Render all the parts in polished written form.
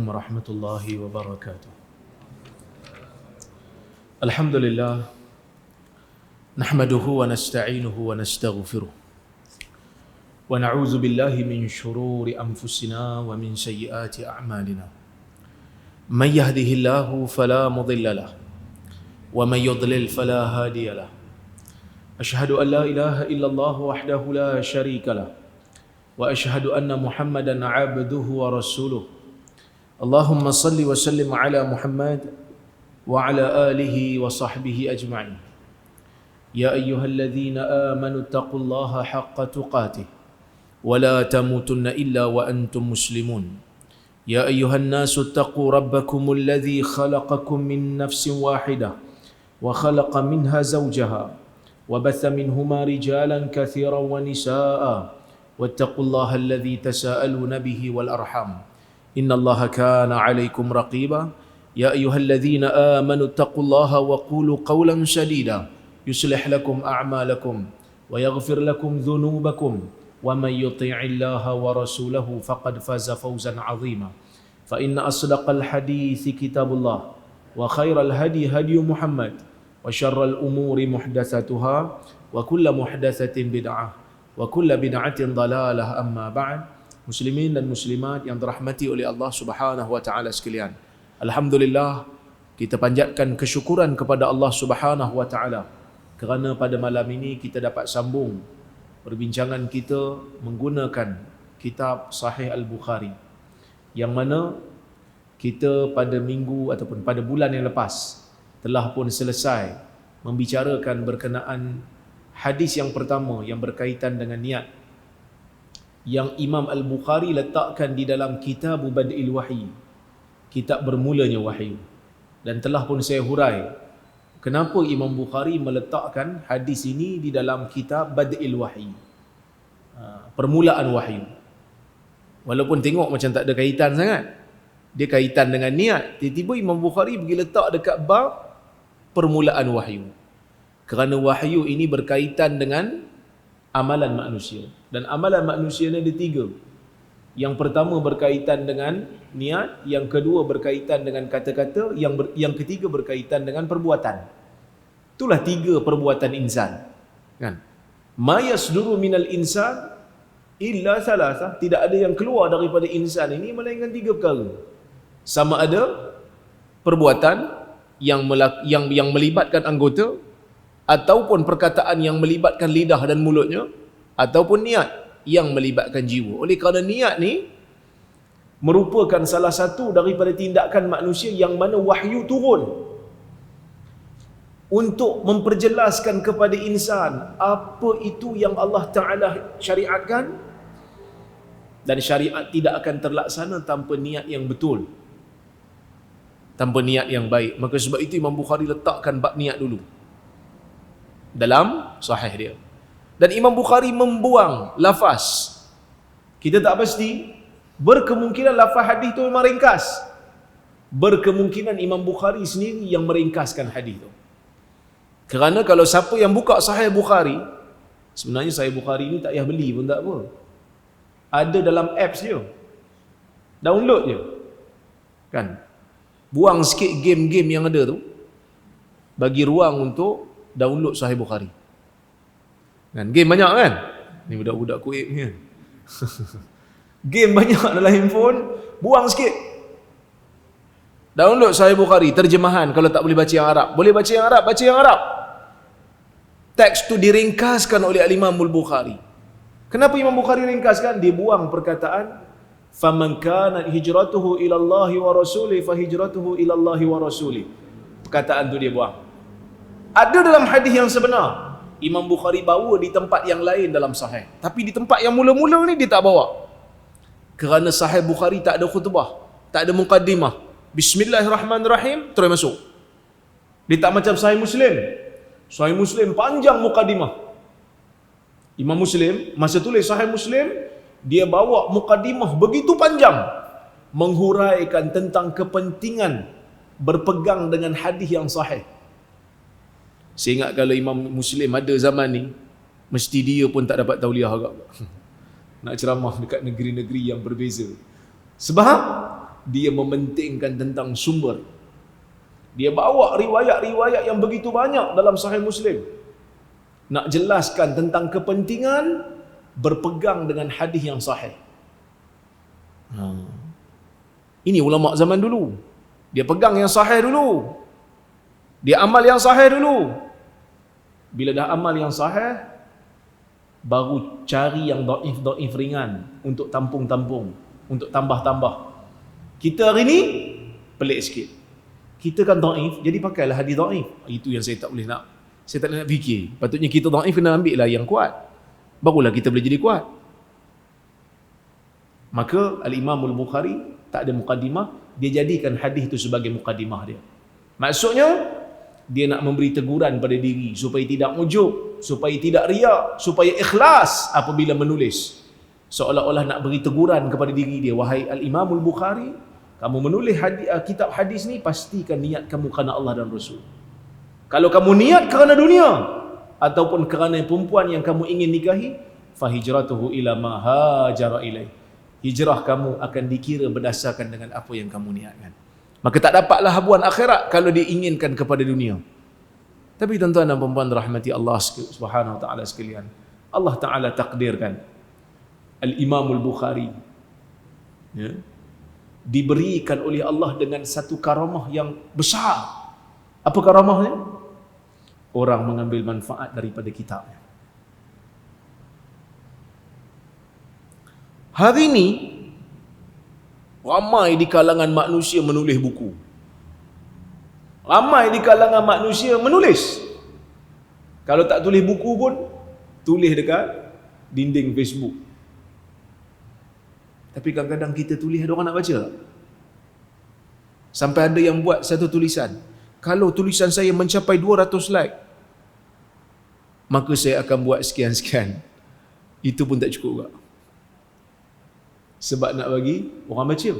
ورحمة الله وبركاته. الحمد لله نحمده ونستعينه ونستغفره ونعوذ بالله من شرور أنفسنا ومن سيئات أعمالنا. من يهده الله فلا مضل له ومن يضلل فلا هادي له. أشهد أن لا إله إلا الله وحده لا شريك له وأشهد أن محمدا عبده ورسوله. اللهم صل وسلم على محمد وعلى آله وصحبه أجمعين. يا أيها الذين آمنوا اتقوا الله حق تقاته ولا تموتن إلا وأنتم مسلمون. يا أيها الناس اتقوا ربكم الذي خلقكم من نفس واحدة وخلق منها زوجها وبث منهما رجالا كثيرا ونساء واتقوا الله الذي تساءلون به والأرحام إن الله كان عليكم رقيبا. يا أيها الذين آمنوا اتقوا الله وقولوا قولا سديدا يصلح لكم أعمالكم ويغفر لكم ذنوبكم ومن يطيع الله ورسوله فقد فاز فوزا عظيما. فإن أصدق الحديث كتاب الله وخير الهدي هدي محمد وشر الأمور محدثاتها وكل محدثة بدعة وكل بدعة ضلالة. أما بعد. Muslimin dan muslimat yang dirahmati oleh Allah Subhanahu wa taala sekalian. Alhamdulillah, kita panjatkan kesyukuran kepada Allah Subhanahu wa taala kerana pada malam ini kita dapat sambung perbincangan kita menggunakan kitab Sahih Al-Bukhari, yang mana kita pada minggu ataupun pada bulan yang lepas telah pun selesai membicarakan berkenaan hadis yang pertama yang berkaitan dengan niat, yang Imam Al-Bukhari letakkan di dalam kitab Bad'il Wahyi, kitab bermulanya wahyu. Dan telah pun saya hurai kenapa Imam Bukhari meletakkan hadis ini di dalam kitab Bad'il Wahyi, permulaan wahyu. Walaupun tengok macam tak ada kaitan sangat, dia kaitan dengan niat, tiba-tiba Imam Bukhari pergi letak dekat bab permulaan wahyu. Kerana wahyu ini berkaitan dengan amalan manusia, dan amalan manusia ni ada tiga. Yang pertama berkaitan dengan niat, yang kedua berkaitan dengan kata-kata, yang ketiga berkaitan dengan perbuatan. Itulah tiga perbuatan insan, kan? Ma yasduru minal insan illa thalatha, tidak ada yang keluar daripada insan ini melainkan tiga perkara. Sama ada perbuatan yang melibatkan anggota, ataupun perkataan yang melibatkan lidah dan mulutnya, ataupun niat yang melibatkan jiwa. Oleh kerana niat ni merupakan salah satu daripada tindakan manusia yang mana wahyu turun untuk memperjelaskan kepada insan apa itu yang Allah Ta'ala syariatkan, dan syariat tidak akan terlaksana tanpa niat yang betul, tanpa niat yang baik. Maka sebab itu Imam Bukhari letakkan bab niat dulu dalam sahih dia. Dan Imam Bukhari membuang lafaz. Kita tak pasti, berkemungkinan lafaz hadis tu memang ringkas, berkemungkinan Imam Bukhari sendiri yang meringkaskan hadis tu. Kerana kalau siapa yang buka Sahih Bukhari, sebenarnya Sahih Bukhari ni tak payah beli pun tak apa, ada dalam apps je, download je, kan? Buang sikit game-game yang ada tu, bagi ruang untuk download Sahih Bukhari, kan? Game banyak kan? Ni budak-budak kuib ni kan? Game banyak dalam handphone, buang sikit, download Sahih Bukhari, terjemahan. Kalau tak boleh baca yang Arab, boleh baca yang Arab, baca yang Arab. Teks tu diringkaskan oleh Al-Imam Al-Bukhari. Kenapa Imam Bukhari ringkaskan? Dia buang perkataan faman kanat hijratuhu ila Allah wa rasuli fa hijratuhu ila Allah wa rasuli. Perkataan tu dia buang. Ada dalam hadis yang sebenar, Imam Bukhari bawa di tempat yang lain dalam sahih, tapi di tempat yang mula-mula ni dia tak bawa. Kerana Sahih Bukhari tak ada khutbah, tak ada muqaddimah, Bismillahirrahmanirrahim terus masuk. Dia tak macam Sahih Muslim. Sahih Muslim panjang muqaddimah. Imam Muslim masa tulis Sahih Muslim, dia bawa muqaddimah begitu panjang, menghuraikan tentang kepentingan berpegang dengan hadis yang sahih. Saya ingat kalau Imam Muslim ada zaman ni, mesti dia pun tak dapat tauliah agak. Nak ceramah dekat negeri-negeri yang berbeza. Sebab dia mementingkan tentang sumber. Dia bawa riwayat-riwayat yang begitu banyak dalam Sahih Muslim. Nak jelaskan tentang kepentingan berpegang dengan hadis yang sahih. Ini ulama zaman dulu. Dia pegang yang sahih dulu. Dia amal yang sahih dulu. Bila dah amal yang sahih, baru cari yang daif ringan untuk tampung-tampung, untuk tambah-tambah. Kita hari ni pelik sikit. Kita kan daif, jadi pakailah hadis daif. Itu yang saya tak boleh nak. Saya tak boleh nak fikir. Patutnya kita daif kena ambil lah yang kuat. Barulah kita boleh jadi kuat. Maka Al-Imam Al-Bukhari tak ada muqaddimah, dia jadikan hadis itu sebagai muqaddimah dia. Maksudnya dia nak memberi teguran pada diri supaya tidak ujub, supaya tidak riak, supaya ikhlas apabila menulis. Seolah-olah nak beri teguran kepada diri dia, wahai Al-Imam Al-Bukhari, kamu menulis kitab hadis ni, pastikan niat kamu kerana Allah dan Rasul. Kalau kamu niat kerana dunia ataupun kerana perempuan yang kamu ingin nikahi, fahijratuhu ila ma hajara ilaih. Hijrah kamu akan dikira berdasarkan dengan apa yang kamu niatkan. Maka tak dapatlah habuan akhirat kalau diinginkan kepada dunia. Tapi tuan-tuan dan puan-puan rahmati Allah Subhanahu wa taala sekalian, Allah Taala takdirkan Al-Imam Al-Bukhari diberikan oleh Allah dengan satu karamah yang besar. Apa karamahnya? Orang mengambil manfaat daripada kitabnya. Hari ini ramai di kalangan manusia menulis buku. Ramai di kalangan manusia menulis. Kalau tak tulis buku pun, tulis dekat dinding Facebook. Tapi kadang-kadang kita tulis, ada orang nak baca tak? Sampai ada yang buat satu tulisan, kalau tulisan saya mencapai 200 like, maka saya akan buat sekian-sekian. Itu pun tak cukup juga. Sebab nak bagi orang baca.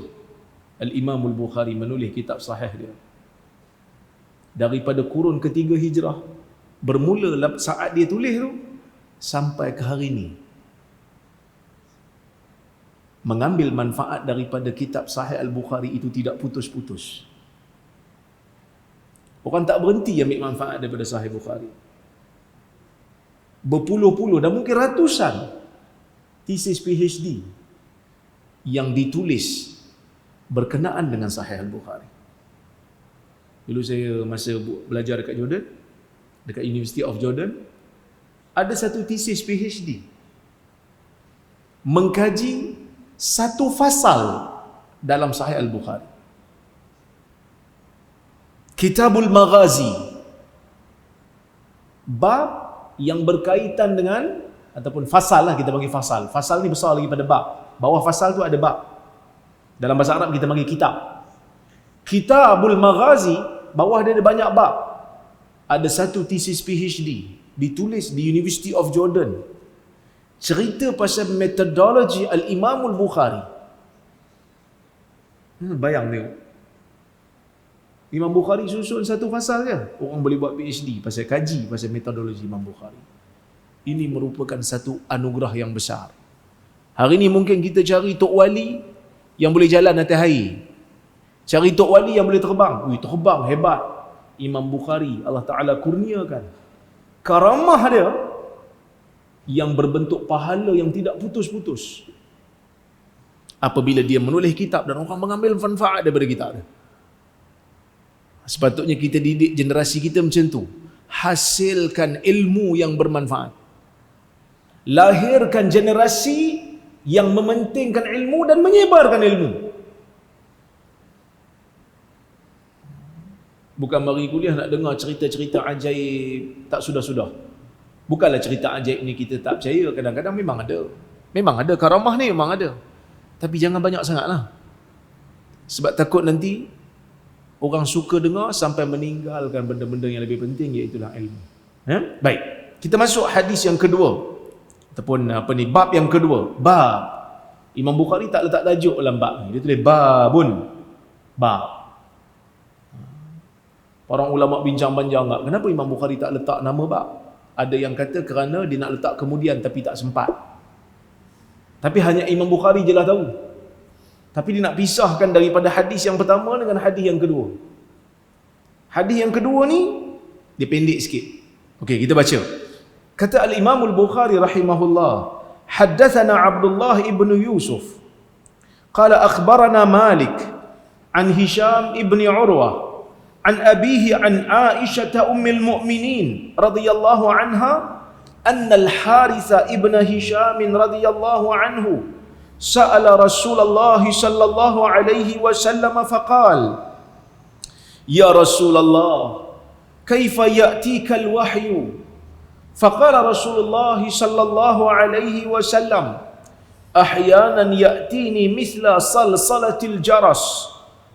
Al-Imam Al-Bukhari menulis kitab sahih dia daripada kurun ketiga hijrah, bermula saat dia tulis tu sampai ke hari ini. Mengambil manfaat daripada kitab sahih Al-Bukhari itu tidak putus-putus. Orang tak berhenti ambil manfaat daripada sahih Bukhari. Berpuluh-puluh dan mungkin ratusan tesis PhD yang ditulis berkenaan dengan Sahih Al-Bukhari. Dulu saya masa belajar dekat Jordan, dekat University of Jordan, ada satu tesis PhD mengkaji satu fasal dalam Sahih Al-Bukhari. Kitabul Maghazi, bab yang berkaitan dengan, ataupun fasal lah, kita panggil fasal. Fasal ni besar lagi pada bab. Bawah fasal tu ada bab. Dalam bahasa Arab kita panggil kitab. Kitabul Maghazi, bawah dia ada banyak bab. Ada satu tesis PhD ditulis di University of Jordan, cerita pasal metodologi Al-Imam Al-Bukhari. Bayang tengok, Imam Bukhari susun satu fasal je, orang boleh buat PhD pasal kaji pasal metodologi Imam Bukhari. Ini merupakan satu anugerah yang besar. Hari ini mungkin kita cari Tok Wali yang boleh jalan atas air, cari Tok Wali yang boleh terbang. Terbang hebat. Imam Bukhari Allah Ta'ala kurniakan karamah dia yang berbentuk pahala yang tidak putus-putus apabila dia menulis kitab dan orang mengambil manfaat daripada kitab dia. Sepatutnya kita didik generasi kita macam tu. Hasilkan ilmu yang bermanfaat. Lahirkan generasi yang mementingkan ilmu dan menyebarkan ilmu. Bukan mari kuliah nak dengar cerita-cerita ajaib tak sudah-sudah. Bukanlah cerita ajaib ni kita tak percaya. Kadang-kadang memang ada. Memang ada karamah ni, memang ada. Tapi jangan banyak sangatlah. Sebab takut nanti orang suka dengar sampai meninggalkan benda-benda yang lebih penting, iaitulah ilmu. Baik, kita masuk hadis yang kedua, ataupun bab yang kedua. Bab. Imam Bukhari tak letak tajuk dalam bab ni. Dia tulis babun. Bab. Orang ulama bincang panjang tak, kenapa Imam Bukhari tak letak nama bab? Ada yang kata kerana dia nak letak kemudian tapi tak sempat. Tapi hanya Imam Bukhari je lah tahu. Tapi dia nak pisahkan daripada hadis yang pertama dengan hadis yang kedua. Hadis yang kedua ni dia pendek sikit. Okey, kita baca. Kata Al-Imam Al-Bukhari rahimahullah, haddatsana Abdullah ibn Yusuf qala akhbarana Malik an Hisham ibn Urwah an abihi an Aisyah ummul mu'minin radhiyallahu anha anna al-Harith ibn Hisham radhiyallahu anhu sa'ala Rasulullah sallallahu alaihi wasallam faqala ya Rasulullah kaifa ya'tika al-wahyu faqala Rasulullah sallallahu alaihi wasallam ahyanan ya'tini mithla salsalatil jaras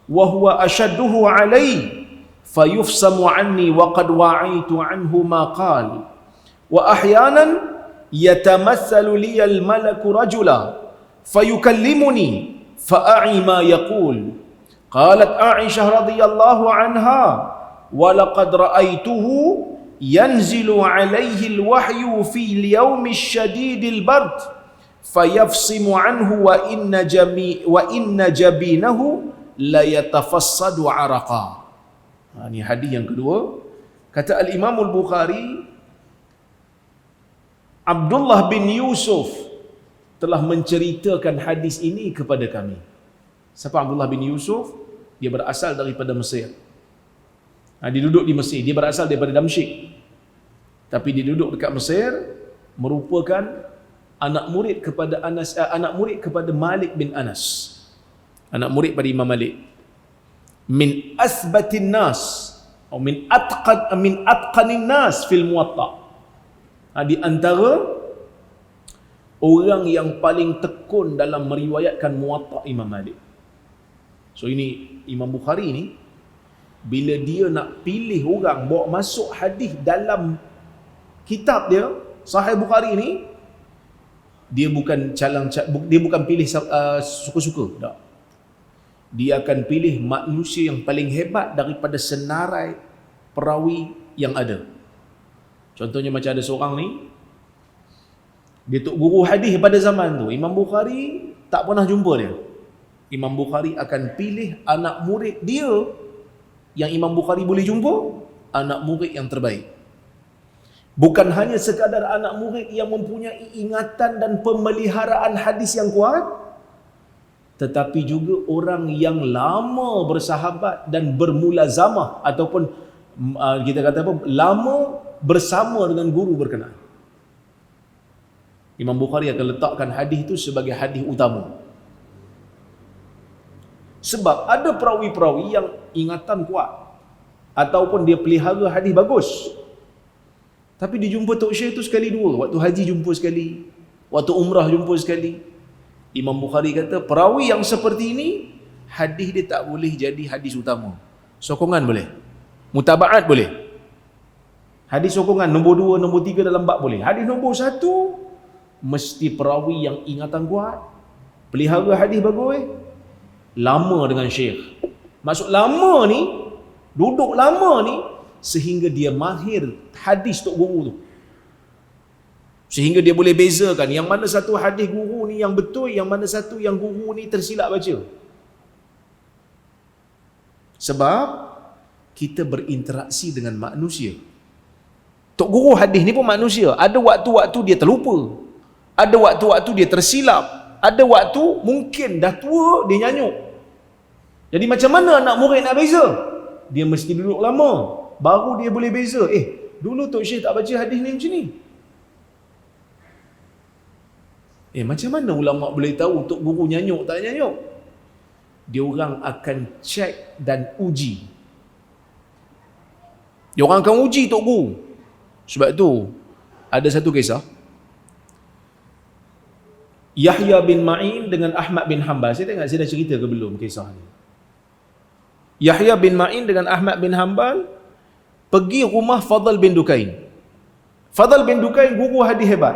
wa huwa ashadduhu alayhi fayufsamu anni wa qad wa'aitu anhu ma qala wa ahyanan yatamathalu li al-malaku rajula fayukallimuni fa'a'i ma yaqul qalat Aisyah radhiyallahu anha wa laqad ra'aituhu yanzilu alayhi al-wahyu fi al-yawm ash-shadid al-bard fayafsimu anhu wa inna jabinahu la yatafassadu araqa. Ini hadis yang kedua. Kata Al-Imam Al-Bukhari, Abdullah bin Yusuf telah menceritakan hadis ini kepada kami. Siapa Abdullah bin Yusuf? Dia berasal daripada Mesir. Dia duduk di Mesir. Dia berasal daripada Damsyik, tapi dia duduk dekat Mesir, merupakan anak murid kepada anak murid kepada Malik bin Anas, anak murid pada Imam Malik. Min asbatin nas atau min atqanin nas fil muwatta. Di antara orang yang paling tekun dalam meriwayatkan muwatta Imam Malik. So ini Imam Bukhari ni, bila dia nak pilih orang bawa masuk hadis dalam kitab dia, Sahih Bukhari ni, dia bukan pilih suka-suka, tak. Dia akan pilih manusia yang paling hebat daripada senarai perawi yang ada. Contohnya macam ada seorang ni, dia tok guru hadis pada zaman tu, Imam Bukhari tak pernah jumpa dia. Imam Bukhari akan pilih anak murid dia yang Imam Bukhari boleh jumpa, anak murid yang terbaik. Bukan hanya sekadar anak murid yang mempunyai ingatan dan pemeliharaan hadis yang kuat, tetapi juga orang yang lama bersahabat dan bermulazamah, ataupun kita kata apa, lama bersama dengan guru berkenaan. Imam Bukhari akan letakkan hadis itu sebagai hadis utama. Sebab ada perawi-perawi yang ingatan kuat, ataupun dia pelihara hadis bagus, tapi dia jumpa Tok Syekh tu sekali dua. Waktu haji jumpa sekali, waktu umrah jumpa sekali. Imam Bukhari kata, perawi yang seperti ini, hadis dia tak boleh jadi hadis utama. Sokongan boleh, mutabaat boleh. Hadis sokongan nombor 2, nombor 3 dalam bab boleh. Hadis nombor 1 mesti perawi yang ingatan kuat, pelihara hadis bagus, lama dengan syekh. Maksud lama ni, duduk lama ni, sehingga dia mahir hadis tok guru tu, sehingga dia boleh bezakan yang mana satu hadis guru ni yang betul, yang mana satu yang guru ni tersilap baca. Sebab kita berinteraksi dengan manusia. Tok guru hadis ni pun manusia. Ada waktu-waktu dia terlupa, ada waktu-waktu dia tersilap, ada waktu mungkin dah tua dia nyanyuk. Jadi macam mana anak murid nak beza? Dia mesti duduk lama baru dia boleh beza. Dulu Tok Syekh tak baca hadis ni macam ni. Macam mana ulama boleh tahu Tok Guru nyanyuk tak nyanyuk? Dia orang akan cek dan uji. Dia orang akan uji Tok Guru. Sebab tu ada satu kisah, Yahya bin Ma'in dengan Ahmad bin Hanbal. Saya tengok saya dah cerita ke belum kisah ni. Yahya bin Ma'in dengan Ahmad bin Hanbal pergi rumah Fadl bin Dukain. Fadl bin Dukain guru hadis hebat,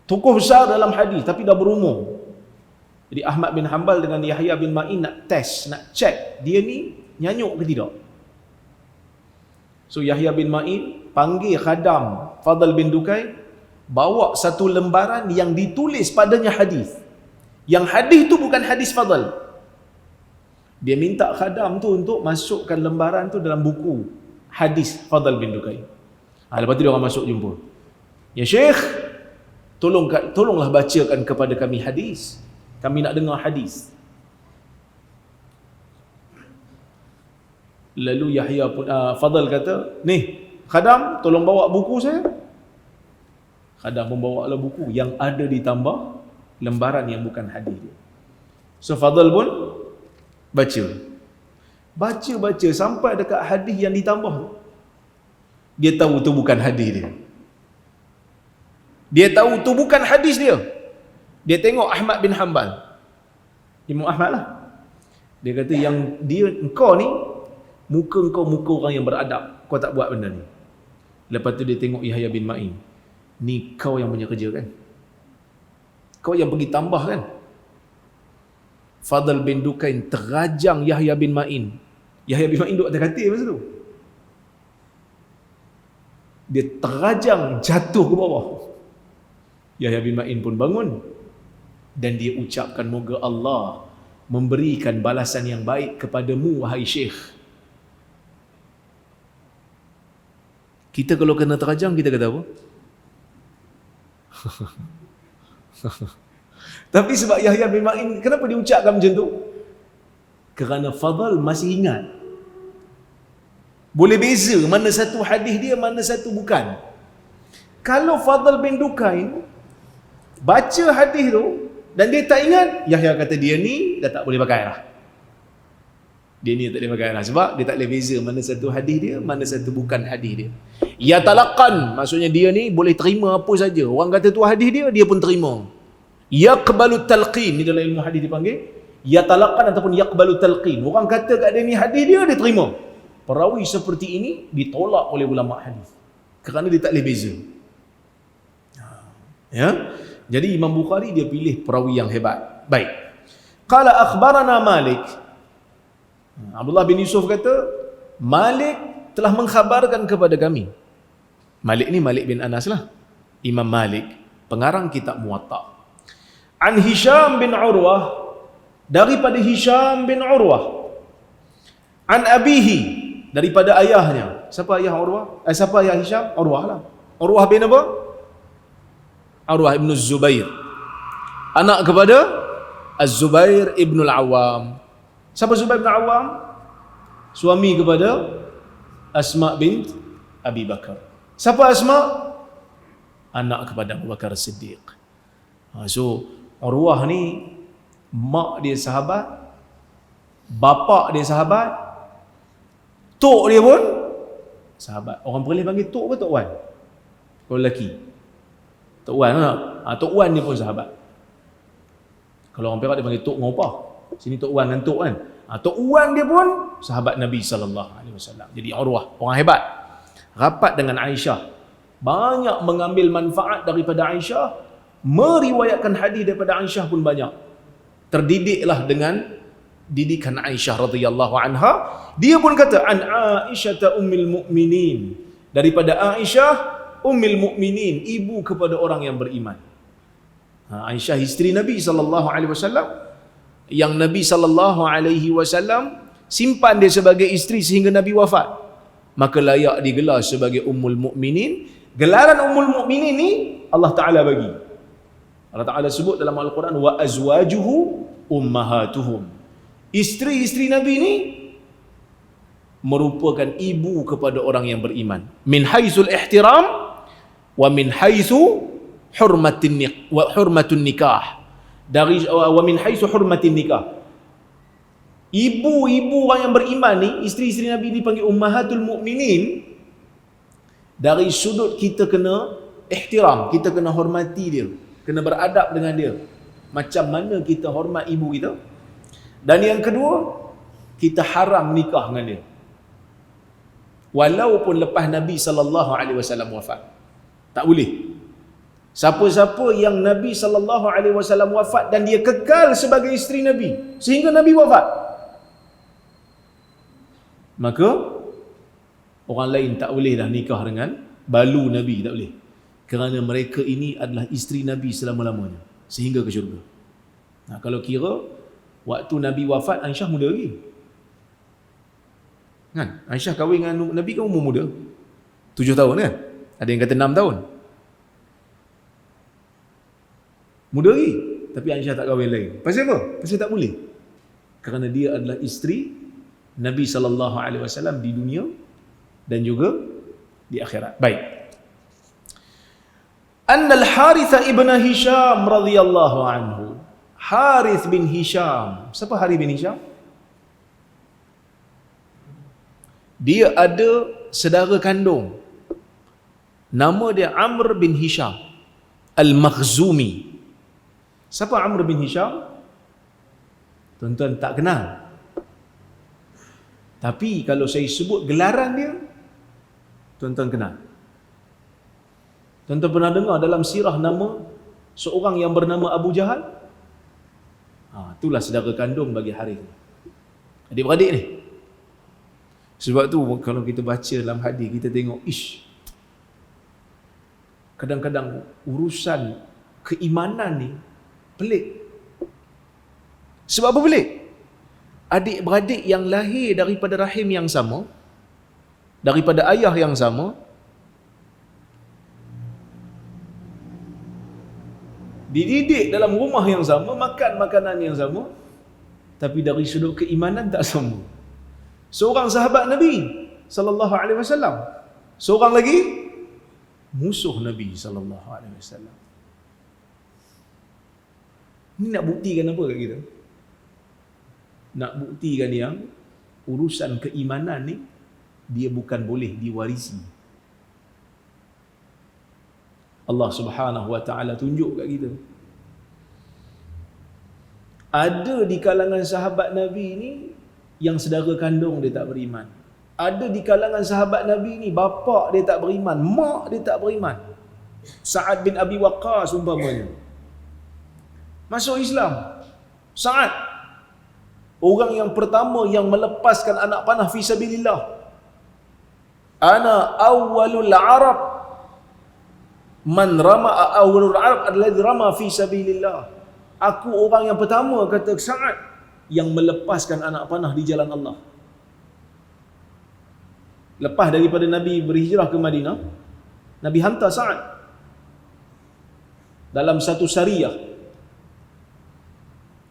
tokoh besar dalam hadis, tapi dah berumur. Jadi Ahmad bin Hanbal dengan Yahya bin Ma'in nak test, nak check dia ni nyanyuk ke tidak. So Yahya bin Ma'in panggil khadam Fadl bin Dukain, bawa satu lembaran yang ditulis padanya hadis. Yang hadis tu bukan hadis fadal. Dia minta khadam tu untuk masukkan lembaran tu dalam buku hadis Fadl bin Dukain. Lepas tu dia orang masuk jumpa. Ya Syekh, tolonglah bacakan kepada kami hadis. Kami nak dengar hadis. Lalu Yahya pun Fadl kata, "Ni, khadam tolong bawa buku saya." Khadam membawalah buku yang ada ditambah lembaran yang bukan hadis dia. So Fadl pun baca sampai dekat hadis yang ditambah. Dia tahu tu bukan hadis dia. Dia tahu tu bukan hadis dia. Dia tengok Ahmad bin Hanbal, Imam Ahmad lah. Dia kata, yang engkau ni, muka orang yang beradab, kau tak buat benda ni. Lepas tu dia tengok Yahya bin Ma'in, ni kau yang punya kerja kan? Kau yang pergi tambah kan? Fadl bin Dukain terajang Yahya bin Ma'in. Yahya bin Ma'in duduk atas katil masa tu. Dia terajang, jatuh ke bawah. Yahya bin Ma'in pun bangun. Dan dia ucapkan, moga Allah memberikan balasan yang baik kepadamu, wahai Syekh. Kita kalau kena terajang, kita kata apa? Tapi sebab Yahya bin Ma'in, kenapa dia ucapkan macam tu? Kerana Fadl masih ingat. Boleh beza mana satu hadis dia, mana satu bukan. Kalau Fadl bin Dukain baca hadis tu dan dia tak ingat, Yahya kata dia ni dah tak boleh pakai lah. Dia ni tak boleh pakai lah. Sebab dia tak boleh beza mana satu hadis dia, mana satu bukan hadis dia. Ya talaqan, maksudnya dia ni boleh terima apa saja. Orang kata tu hadis dia, dia pun terima. Yaqbalu talqin, ni dalam ilmu hadis dipanggil ya talaqan ataupun yaqbalu talqin. Orang kata kat dia ni hadis dia, dia terima. Perawi seperti ini ditolak oleh ulama hadis kerana dia tak boleh beza. Ya. Jadi Imam Bukhari dia pilih perawi yang hebat. Baik. Qala akhbarana Malik. Abdullah bin Yusuf kata, Malik telah mengkhabarkan kepada kami. Malik ni Malik bin Anas lah. Imam Malik, pengarang kitab Muwatta. An Hisham bin Urwah, daripada Hisham bin Urwah. An abihi, daripada ayahnya. Siapa ayah Urwah? Siapa ayah Hisham? Urwah lah. Urwah bin apa? Urwah ibn Zubair. Anak kepada Az-Zubair ibn al-Awwam. Siapa Zubair ibn al-Awwam? Suami kepada Asma bint Abi Bakar. Siapa Asma? Anak kepada Abu Bakar Siddiq. So Urwah ni mak dia sahabat, bapa dia sahabat, tok dia pun sahabat. Orang boleh panggil tok ke tok wan? Kalau lelaki tok wan tak? Tok wan dia pun sahabat. Kalau orang Perak dia panggil tok ngopah. Sini tok wan dan tok kan. Tok wan dia pun sahabat Nabi SAW. Jadi Urwah orang hebat. Rapat dengan Aisyah. Banyak mengambil manfaat daripada Aisyah. Meriwayatkan hadis daripada Aisyah pun banyak. Terdidiklah dengan didikan Aisyah radhiyallahu anha. Dia pun kata an Aisyah ummul mukminin, daripada Aisyah ummul mukminin, ibu kepada orang yang beriman. Aisyah isteri Nabi sallallahu alaihi wasallam, yang Nabi sallallahu alaihi wasallam simpan dia sebagai isteri sehingga Nabi wafat. Maka layak digelar sebagai ummul mukminin. Gelaran ummul mukminin ni Allah Taala bagi. Allah Ta'ala sebut dalam Al-Quran, wa azwajuhu ummahatuhum. Isteri-isteri Nabi ni merupakan ibu kepada orang yang beriman. Min haitsul ihtiram wa min haitsu hurmatun nikah. Dari wa min haitsu hurmatin nikah. Ibu-ibu orang yang beriman ni, isteri-isteri Nabi ni dipanggil ummahatul mukminin. Dari sudut kita kena ihtiram, kita kena hormati dia, kena beradab dengan dia. Macam mana kita hormat ibu kita. Dan yang kedua, kita haram nikah dengan dia. Walaupun lepas Nabi SAW wafat. Tak boleh. Siapa-siapa yang Nabi SAW wafat dan dia kekal sebagai isteri Nabi sehingga Nabi wafat, maka orang lain tak boleh dah nikah dengan balu Nabi, tak boleh. Kerana mereka ini adalah isteri Nabi selama-lamanya sehingga ke syurga. Kalau kira waktu Nabi wafat, Aisyah muda lagi. Kan? Aisyah kahwin dengan Nabi kan umur muda. 7 tahun kan? Ada yang kata 6 tahun. Muda lagi. Tapi Aisyah tak kahwin lagi. Pasal apa? Pasal tak boleh. Kerana dia adalah isteri Nabi SAW di dunia dan juga di akhirat. Baik. Anna al-Harith ibn Hisham radhiyallahu anhu. Harith bin Hisham. Siapa Harith bin Hisham? Dia ada saudara kandung. Nama dia Amr bin Hisham Al-Makhzumi. Siapa Amr bin Hisham? Tuan-tuan tak kenal. Tapi kalau saya sebut gelaran dia, tuan-tuan kenal. Tuan-tuan pernah dengar dalam sirah nama seorang yang bernama Abu Jahal? Itulah saudara kandung bagi Harith. Adik-beradik ni. Sebab tu kalau kita baca dalam hadis, kita tengok, kadang-kadang urusan keimanan ni pelik. Sebab apa pelik? Adik-beradik yang lahir daripada rahim yang sama, daripada ayah yang sama, dididik dalam rumah yang sama, makan makanan yang sama, tapi dari sudut keimanan tak sama. Seorang sahabat Nabi sallallahu alaihi wasallam, seorang lagi musuh Nabi sallallahu alaihi wasallam. Ini nak buktikan apa kat kita? Nak buktikan yang urusan keimanan ni dia bukan boleh diwarisi. Allah Subhanahu wa taala tunjuk kat kita. Ada di kalangan sahabat Nabi ni yang saudara kandung dia tak beriman. Ada di kalangan sahabat Nabi ni bapa dia tak beriman, mak dia tak beriman. Sa'ad bin Abi Waqqas umpamanya masuk Islam. Sa'ad, orang yang pertama yang melepaskan anak panah fi sabilillah. Ana awwalul Arab man rama, awwalul Arab alladhi rama fi sabilillah. Aku orang yang pertama, kata Sa'ad, yang melepaskan anak panah di jalan Allah. Lepas daripada Nabi berhijrah ke Madinah, Nabi hantar Sa'ad dalam satu syariah.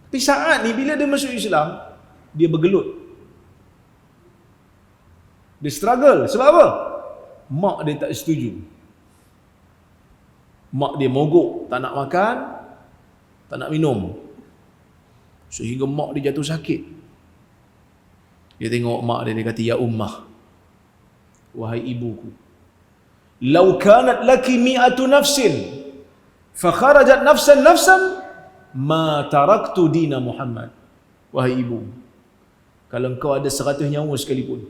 Tapi Sa'ad ni bila dia masuk Islam, dia bergelut. Dia struggle. Sebab apa? Mak dia tak setuju. Mak dia mogok, tak nak makan, tak nak minum. Sehingga mak dia jatuh sakit. Dia tengok mak dia, dia kata, ya ummah, wahai ibuku, law kanat laki mi'atu nafsin fa kharajat nafsan ma taraktu dina Muhammad. Wahai ibu, kalau engkau ada 100 nyawa sekalipun,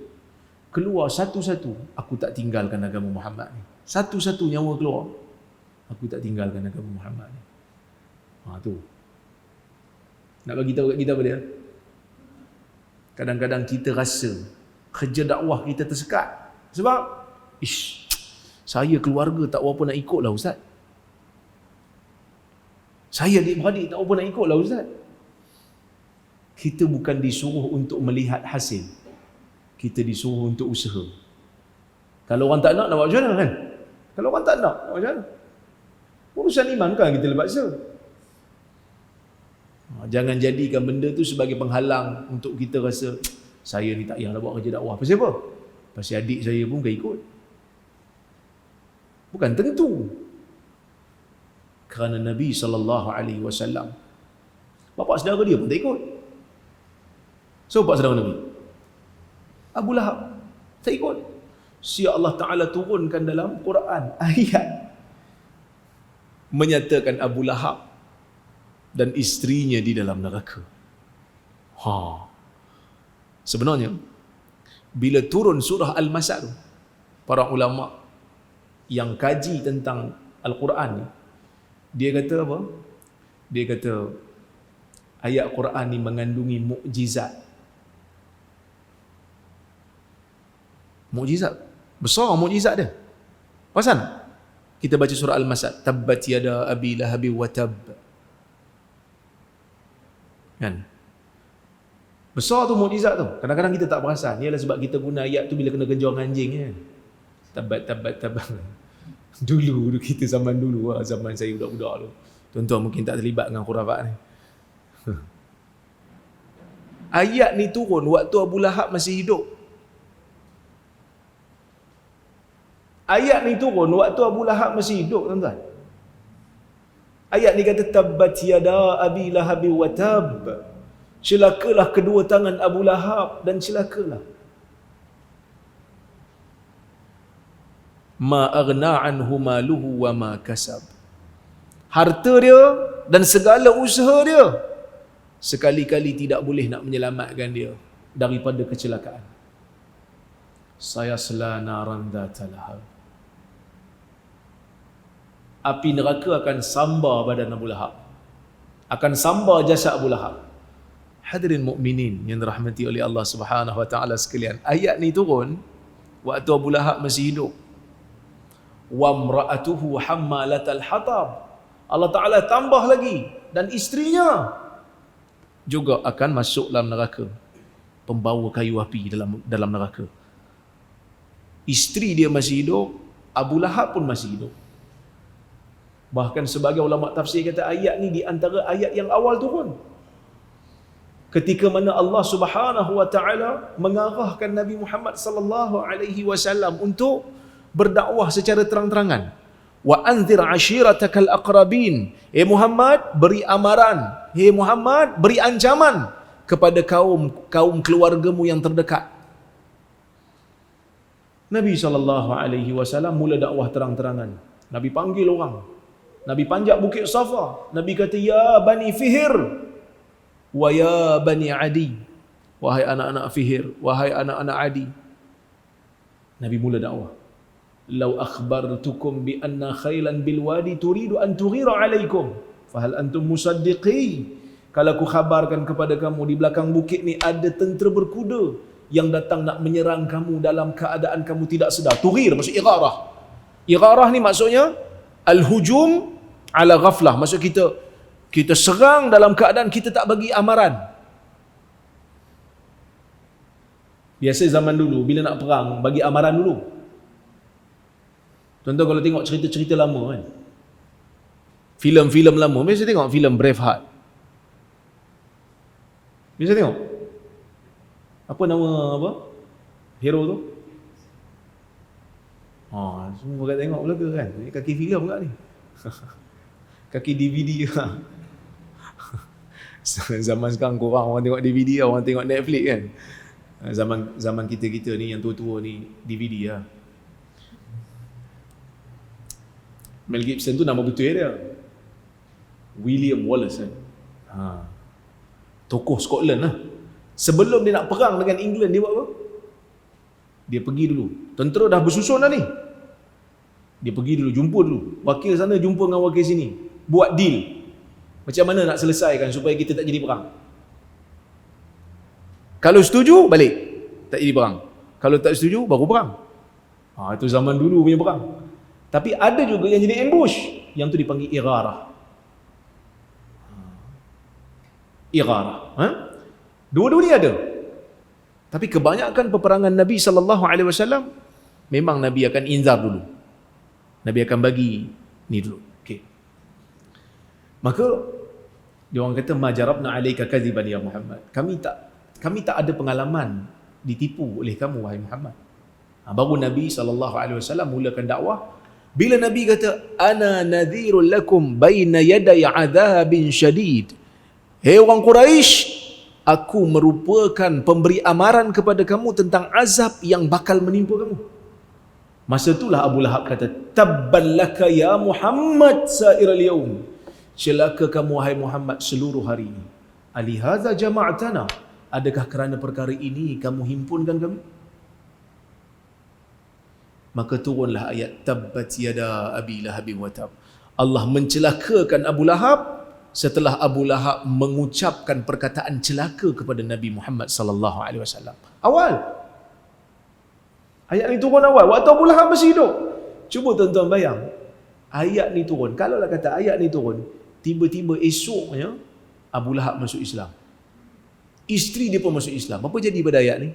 keluar satu-satu, aku tak tinggalkan agama Muhammad ni. Satu-satu nyawa keluar, aku tak tinggalkan agama Muhammad ni. Tu nak bagi tahu kat kita apa dia? Kadang-kadang kita rasa kerja dakwah kita tersekat. Sebab saya keluarga tak berapa nak ikut lah ustaz. Saya adik-beradik tak berapa nak ikut lah ustaz. Kita bukan disuruh untuk melihat hasil, kita disuruh untuk usaha. Kalau orang tak nak buat macam mana kan? Kalau orang tak nak buat macam mana? Urusan iman kan kita terpaksa. Jangan jadikan benda tu sebagai penghalang untuk kita rasa saya ni tak payah nak buat kerja dakwah. Pasal apa? Pasal adik saya pun kan ikut. Bukan tentu. Kerana Nabi SAW, bapa saudara dia pun tak ikut. So bapa saudara Nabi? Abu Lahab tak ikut. Siap Allah Ta'ala turunkan dalam Quran ayat menyatakan Abu Lahab dan isterinya di dalam neraka. Sebenarnya bila turun surah Al-Masad, para ulama yang kaji tentang Al-Quran ni, dia kata apa? Dia kata ayat Quran ni mengandungi mukjizat. Mukjizat besar, mukjizat dia. Pasal kita baca surah Al-Masad, tabbat yada abi lahab wa tab. Kan? Besar tu mukjizat tu. Kadang-kadang kita tak perasan. Ialah sebab kita guna ayat tu bila kena kejar anjing kan. Tabat. Dulu kita zaman dulu lah, zaman saya budak-budak tu. Tuan-tuan mungkin tak terlibat dengan khurafat ni. Ayat ni turun waktu Abu Lahab masih hidup. Ayat ni turun waktu Abu Lahab masih hidup, tuan-tuan. Ayat ni kata tabbat yada abi lahab wa tab. Celakalah kedua tangan Abu Lahab dan celakalah. Ma aghna anhu maluhu wa ma kasab. Harta dia dan segala usaha dia sekali-kali tidak boleh nak menyelamatkan dia daripada kecelakaan. Sayasla naran dzata lahab. Api neraka akan sambar badan Abu Lahab. Akan sambar jasad Abu Lahab. Hadirin mukminin yang dirahmati oleh Allah Subhanahu wa taala sekalian. Ayat ni turun waktu Abu Lahab masih hidup. Wa imra'atuhu hammalatal hatab. Allah Taala tambah lagi dan isterinya juga akan masuk dalam neraka. Pembawa kayu api dalam neraka. Isteri dia masih hidup, Abu Lahab pun masih hidup. Bahkan sebagai ulama tafsir kata ayat ni di antara ayat yang awal turun. Ketika mana Allah Subhanahu wa taala mengarahkan Nabi Muhammad sallallahu alaihi wasallam untuk berdakwah secara terang-terangan. Wa anzir ashiratakal aqrabin. Muhammad, beri amaran. Muhammad, beri ancaman kepada kaum keluargamu yang terdekat. Nabi sallallahu alaihi wasallam mula dakwah terang-terangan. Nabi panggil orang. Nabi panjat bukit Safa. Nabi kata, ya bani Fihr wa ya bani Adi. Wahai anak-anak Fihr, wahai anak-anak Adi. Nabi mula dakwah. Lau akhbartukum bi anna khailan bil wadi turidu an tughira alaikum fahal antum musaddiqi. Kalau aku khabarkan kepada kamu di belakang bukit ni ada tentera berkuda yang datang nak menyerang kamu dalam keadaan kamu tidak sedar. Tughir maksud igharah. Igharah ni maksudnya al-hujum ala ghaflah. Maksud kita serang dalam keadaan kita tak bagi amaran. Biasa zaman dulu bila nak perang bagi amaran dulu. Tuan-tuan kalau tengok cerita-cerita lama kan, filem-filem lama, biasa tengok filem Braveheart. Biasa tengok. Apa nama hero tu? Semua kat tengok pula ke kan? Ni kaki filem pula ni. Kaki DVD lah. Zaman sekarang korang orang tengok DVD, orang tengok Netflix kan. Zaman kita ni yang tua-tua ni DVD lah. Mel Gibson tu nama betul dia William Wallace kan. Tokoh Scotland lah. Sebelum dia nak perang dengan England, dia buat apa? Dia pergi dulu. Tentera dah bersusun dah ni. Dia pergi dulu, jumpa dulu. Wakil sana jumpa dengan wakil sini. Buat deal. Macam mana nak selesaikan supaya kita tak jadi perang. Kalau setuju, balik. Tak jadi perang. Kalau tak setuju, baru perang. Itu zaman dulu punya perang. Tapi ada juga yang jadi ambush. Yang tu dipanggil igharah. Igharah. Dua-dua ni ada. Tapi kebanyakan peperangan Nabi SAW, memang Nabi akan inzar dulu. Nabi akan bagi ni dulu. Okay. Maka, dia orang kata, ma jarabna alaika kadhiban ya Muhammad. Kami tak ada pengalaman ditipu oleh kamu, wahai Muhammad. Baru Nabi SAW mulakan dakwah. Bila Nabi kata, ana nadhirul lakum baina yaday adhabin syadid. Hei orang Quraisy, aku merupakan pemberi amaran kepada kamu tentang azab yang bakal menimpa kamu. Masa itulah Abu Lahab kata, tabban laka ya Muhammad sa'iral yaum. Celaka kamu wahai Muhammad seluruh hari ini. Ali hadza jama'tana. Adakah kerana perkara ini kamu himpunkan kami? Maka turunlah ayat tabbat yada abi lahab wa tab. Allah mencelakakan Abu Lahab setelah Abu Lahab mengucapkan perkataan celaka kepada Nabi Muhammad sallallahu alaihi wasallam. Awal. Ayat ni turun awal waktu Abu Lahab masih hidup. Cuba tuan-tuan bayang. Ayat ni turun. Kalaulah kata ayat ni turun, tiba-tiba esoknya Abu Lahab masuk Islam. Isteri dia pun masuk Islam. Apa jadi pada ayat ni?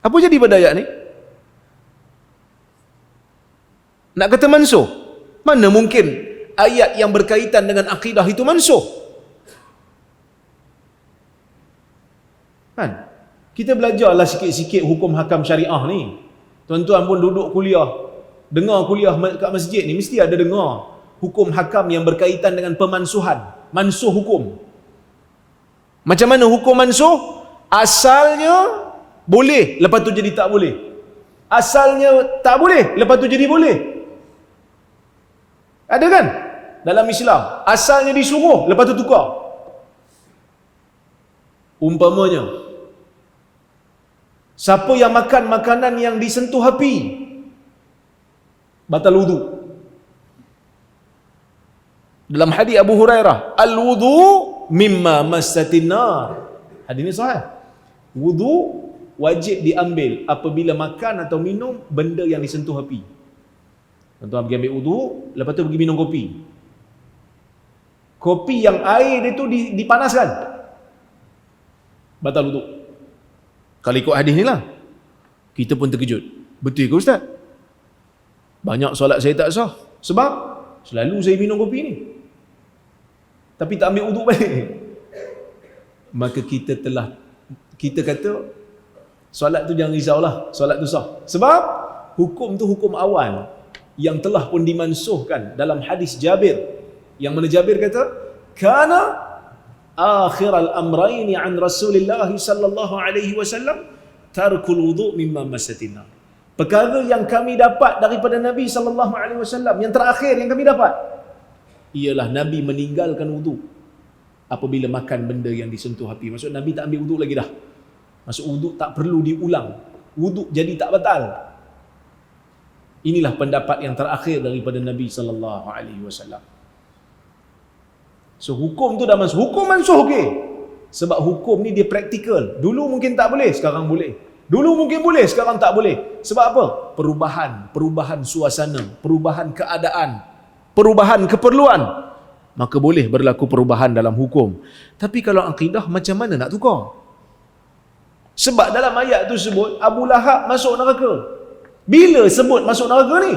Apa jadi pada ayat ni? Nak kata mansuh? Mana mungkin ayat yang berkaitan dengan akidah itu mansuh? Kan? Kita belajarlah sikit-sikit hukum hakam syariah ni. Tuan-tuan pun duduk kuliah, dengar kuliah kat masjid ni, mesti ada dengar hukum hakam yang berkaitan dengan pemansuhan, mansuh hukum. Macam mana hukum mansuh? Asalnya boleh, lepas tu jadi tak boleh. Asalnya tak boleh, lepas tu jadi boleh. Ada kan? Dalam Islam, asalnya disuruh, lepas tu tukar. Umpamanya, siapa yang makan makanan yang disentuh api, batal wudu. Dalam hadis Abu Hurairah, al-wudu mimma massatin nar. Hadis ini sahih. Wudu wajib diambil apabila makan atau minum benda yang disentuh api. Tuan-tuan pergi ambil wudu, lepas tu pergi minum kopi. Kopi yang air dia tu dipanaskan, batal wudu. Kalau ikut hadis ni lah, kita pun terkejut. Betul ke Ustaz? Banyak solat saya tak sah sebab selalu saya minum kopi ni, tapi tak ambil wuduk balik. Maka kita kata solat tu jangan risaulah, solat tu sah. Sebab hukum tu hukum awal yang telah pun dimansuhkan dalam hadis Jabir, yang mana Jabir kata, kana akhir al-amraini an Rasulillah sallallahu alaihi wasallam tarkul wudu' mimma massatina. Perkara yang kami dapat daripada Nabi sallallahu alaihi wasallam, yang terakhir yang kami dapat, ialah Nabi meninggalkan wudu' apabila makan benda yang disentuh api. Maksud Nabi tak ambil wudu' lagi dah. Maksud wudu' tak perlu diulang. Wudu' jadi tak batal. Inilah pendapat yang terakhir daripada Nabi sallallahu alaihi wasallam. So hukum tu dah mansuh. Hukum mansuh okey. Sebab hukum ni dia praktikal. Dulu mungkin tak boleh, sekarang boleh. Dulu mungkin boleh, sekarang tak boleh. Sebab apa? Perubahan suasana, perubahan keadaan, perubahan keperluan. Maka boleh berlaku perubahan dalam hukum. Tapi kalau akidah, macam mana nak tukar? Sebab dalam ayat tu sebut Abu Lahab masuk neraka. Bila sebut masuk neraka ni?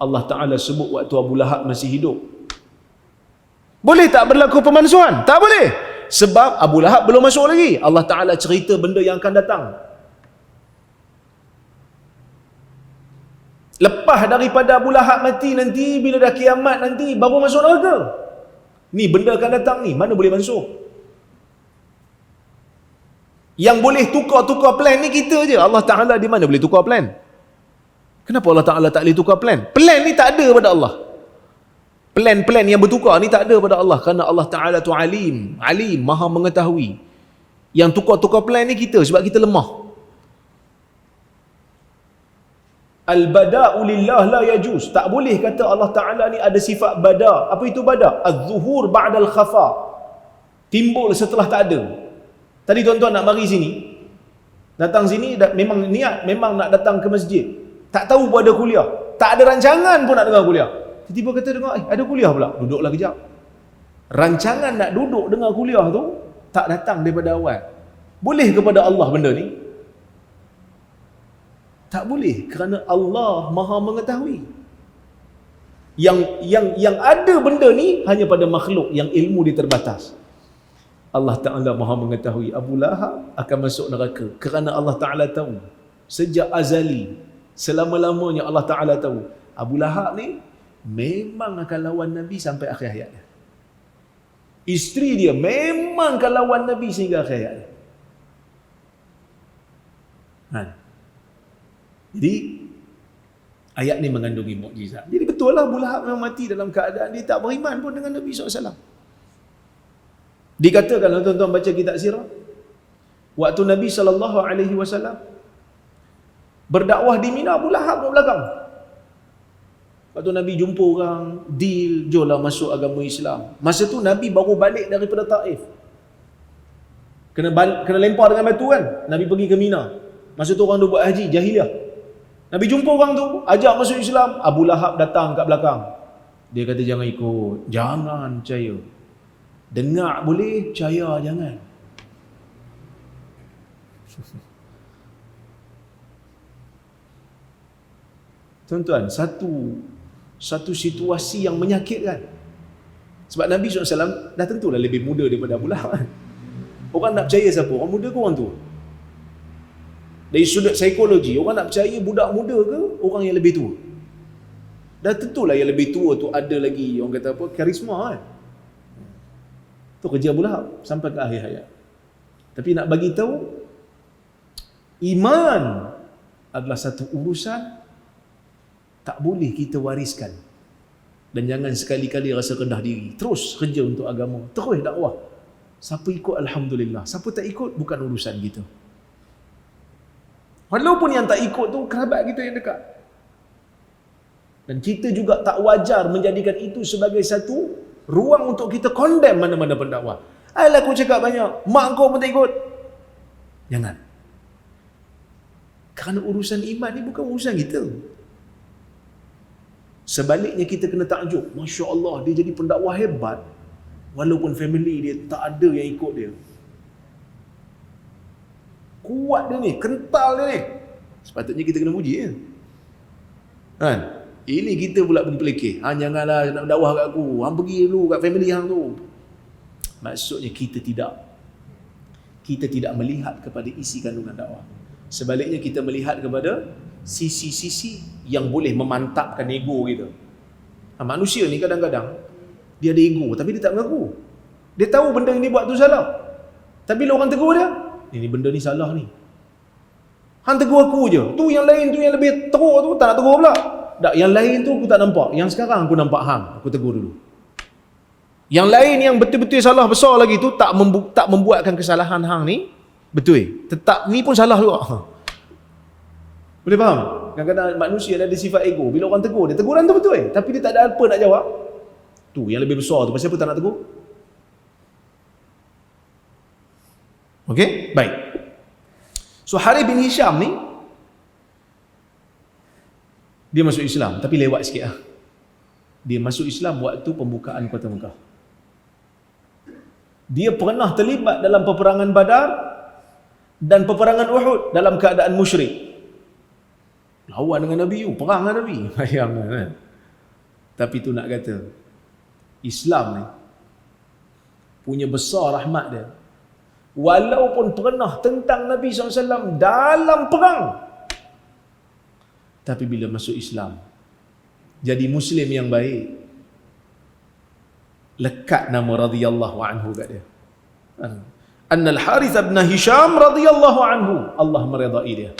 Allah Ta'ala sebut waktu Abu Lahab masih hidup. Boleh tak berlaku pemansuhan? Tak boleh. Sebab Abu Lahab belum masuk lagi. Allah Ta'ala cerita benda yang akan datang. Lepas daripada Abu Lahab mati nanti, bila dah kiamat nanti, baru masuk neraka. Ni benda akan datang ni, mana boleh masuk? Yang boleh tukar-tukar plan ni kita je. Allah Ta'ala di mana boleh tukar plan? Kenapa Allah Ta'ala tak boleh tukar plan? Plan ni tak ada pada Allah. Plan-plan yang bertukar ni tak ada pada Allah. Kerana Allah Ta'ala tu alim, maha mengetahui. Yang tukar-tukar plan ni kita, sebab kita lemah. Al-bada'u lillah la yajuz. Tak boleh kata Allah Ta'ala ni ada sifat bada'. Apa itu bada'? Az-zuhur ba'dal khafa. Timbul setelah tak ada. Tadi tuan-tuan nak mari sini, datang sini, memang niat, memang nak datang ke masjid. Tak tahu pun ada kuliah. Tak ada rancangan pun nak dengar kuliah. Tiba-tiba kata dengar, ada kuliah pula. Duduklah kejap. Rancangan nak duduk dengar kuliah tu tak datang daripada awal. Boleh kepada Allah benda ni? Tak boleh, kerana Allah maha mengetahui. Yang ada benda ni hanya pada makhluk yang ilmu dia terbatas. Allah Ta'ala maha mengetahui Abu Lahab akan masuk neraka, kerana Allah Ta'ala tahu sejak azali, selama-lamanya Allah Ta'ala tahu Abu Lahab ni memang akan lawan Nabi sampai akhir hayatnya. Isteri dia memang akan lawan Nabi sehingga akhir hayatnya. Jadi ayat ni mengandungi mukjizat. Jadi betul lah Abu Lahab memang mati dalam keadaan dia tak beriman pun dengan Nabi SAW. Dikatakan tuan-tuan baca kitab sirah, waktu Nabi SAW berdakwah di Mina, Abu Lahab kat belakang. Waktu Nabi jumpa orang, deal, jomlah masuk agama Islam. Masa tu Nabi baru balik daripada Taif. Kena lempar dengan batu kan. Nabi pergi ke Mina. Masa tu orang tu buat haji, jahiliah. Nabi jumpa orang tu, ajak masuk Islam. Abu Lahab datang kat belakang. Dia kata jangan ikut. Jangan percaya. Dengar boleh, percaya jangan. Tuan-tuan, satu situasi yang menyakitkan. Sebab Nabi SAW dah tentulah lebih muda daripada Abu Lahab kan. Orang nak percaya siapa? Orang muda ke orang tua? Dari sudut psikologi, orang nak percaya budak muda ke orang yang lebih tua? Dah tentulah yang lebih tua tu ada lagi, orang kata apa, karisma kan. Tu kerja Abu Lahab sampai ke akhir hayat. Tapi nak bagi tahu, iman adalah satu urusan tak boleh kita wariskan. Dan jangan sekali-kali rasa rendah diri. Terus kerja untuk agama, terus dakwah. Siapa ikut alhamdulillah, siapa tak ikut bukan urusan kita. Walaupun yang tak ikut tu kerabat kita yang dekat. Dan kita juga tak wajar menjadikan itu sebagai satu ruang untuk kita condemn mana-mana pendakwah. Alah aku cakap banyak, mak kau pun tak ikut. Jangan. Kerana urusan iman ni bukan urusan kita. Sebaliknya kita kena takjub. Masya Allah, dia jadi pendakwah hebat. Walaupun family dia tak ada yang ikut dia. Kuat dia ni, kental dia ni. Sepatutnya kita kena puji ya. Kan? Ini kita pula pergi pelikir. Janganlah nak dakwah kat aku. Hang pergi dulu kat family hang tu. Maksudnya kita tidak melihat kepada isi kandungan dakwah. Sebaliknya kita melihat kepada sisi-sisi yang boleh memantapkan ego kita. Manusia ni kadang-kadang dia ada ego tapi dia tak mengaku. Dia tahu benda ini buat tu salah. Tapi bila orang tegur dia, ini benda ni salah ni. Hang tegur aku je. Tu yang lain tu yang lebih teruk tu tak nak tegur pula. Tak, yang lain tu aku tak nampak. Yang sekarang aku nampak hang, aku tegur dulu. Yang lain yang betul-betul salah besar lagi tu tak membuatkan kesalahan hang ni betul. Tetap ni pun salah juga. Boleh faham? Kadang-kadang manusia ada sifat ego. Bila orang tegur dia, teguran tu betul tapi dia tak ada apa nak jawab. Tu yang lebih besar tu, pasal apa tak nak tegur? Okey? Baik. So Harith bin Hisham ni dia masuk Islam tapi lewat sikit lah. Dia masuk Islam waktu pembukaan kota Mekah. Dia pernah terlibat dalam peperangan Badar dan peperangan Uhud dalam keadaan musyrik. Lawan dengan Nabi, perang dengan Nabi. Bayangkan kan? Tapi tu nak kata Islam ni punya besar rahmat dia. Walaupun pernah tentang Nabi SAW dalam perang, tapi bila masuk Islam, jadi Muslim yang baik, lekat nama radhiyallahu anhu kat dia. Annal Harith bin Hisham radhiyallahu anhu, Allah meridai dia.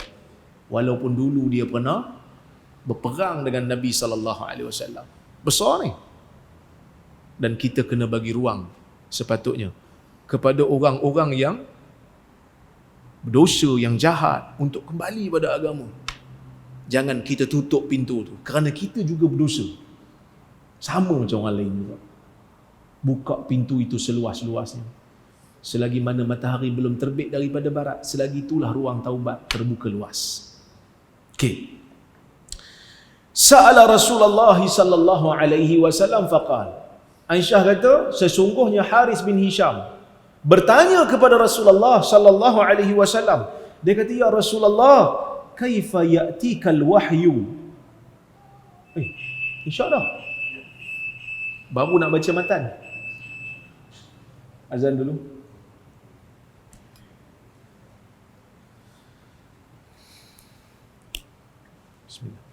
Walaupun dulu dia pernah berperang dengan Nabi SAW. Besar ni. Dan kita kena bagi ruang sepatutnya kepada orang-orang yang berdosa, yang jahat untuk kembali pada agama. Jangan kita tutup pintu tu. Kerana kita juga berdosa. Sama macam orang lain juga. Buka pintu itu seluas-luasnya. Selagi mana matahari belum terbit daripada barat, selagi itulah ruang taubat terbuka luas. Okey. Sa'ala Rasulullah sallallahu alaihi wasallam faqal. Aisyah kata, sesungguhnya Harith bin Hisham bertanya kepada Rasulullah sallallahu alaihi wasallam. Dia kata, ya Rasulullah, kaifa ya'tikal wahyu? InsyaAllah baru nak baca matan. Azan dulu. Bismillah.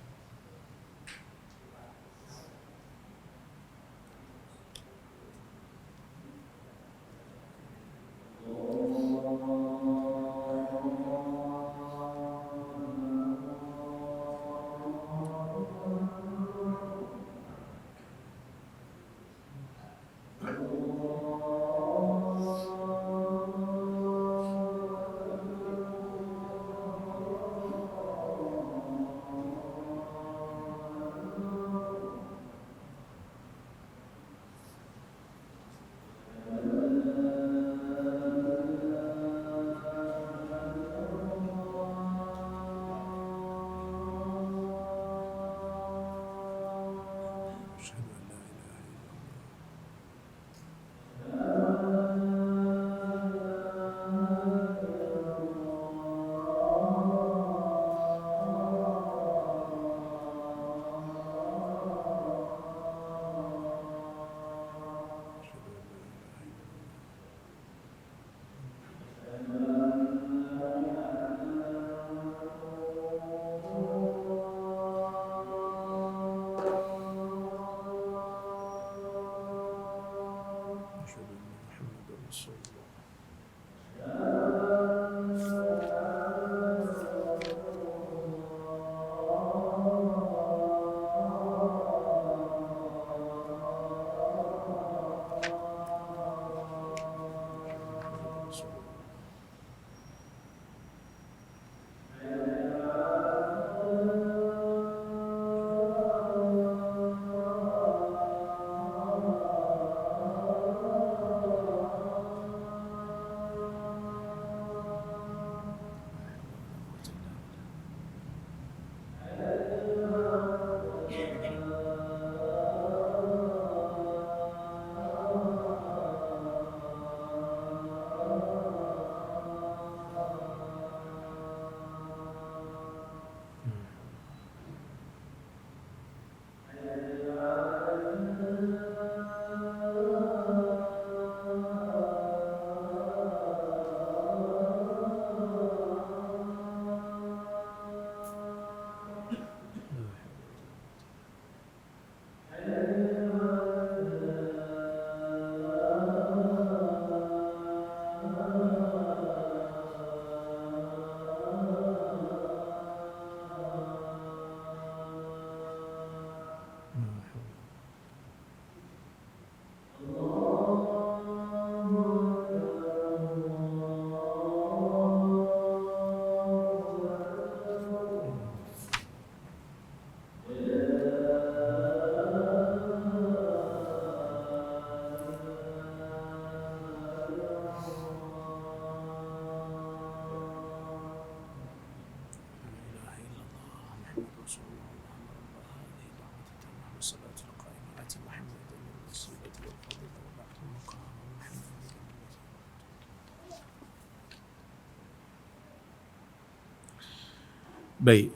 Baik.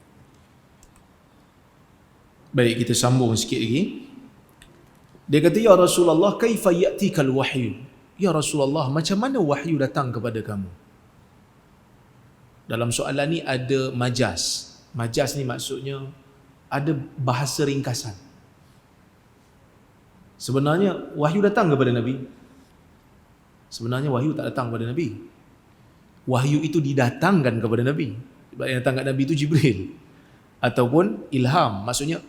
Baik, kita sambung sikit lagi. Dia kata, ya Rasulullah, kaifa ya'tikal wahyu? Ya Rasulullah, macam mana wahyu datang kepada kamu? Dalam soalan ni ada majaz. Majaz ni maksudnya ada bahasa ringkasan. Sebenarnya wahyu datang kepada Nabi. Sebenarnya wahyu tak datang kepada Nabi. Wahyu itu didatangkan kepada Nabi. Sebab yang datang kepada Nabi itu Jibril. Ataupun ilham. Maksudnya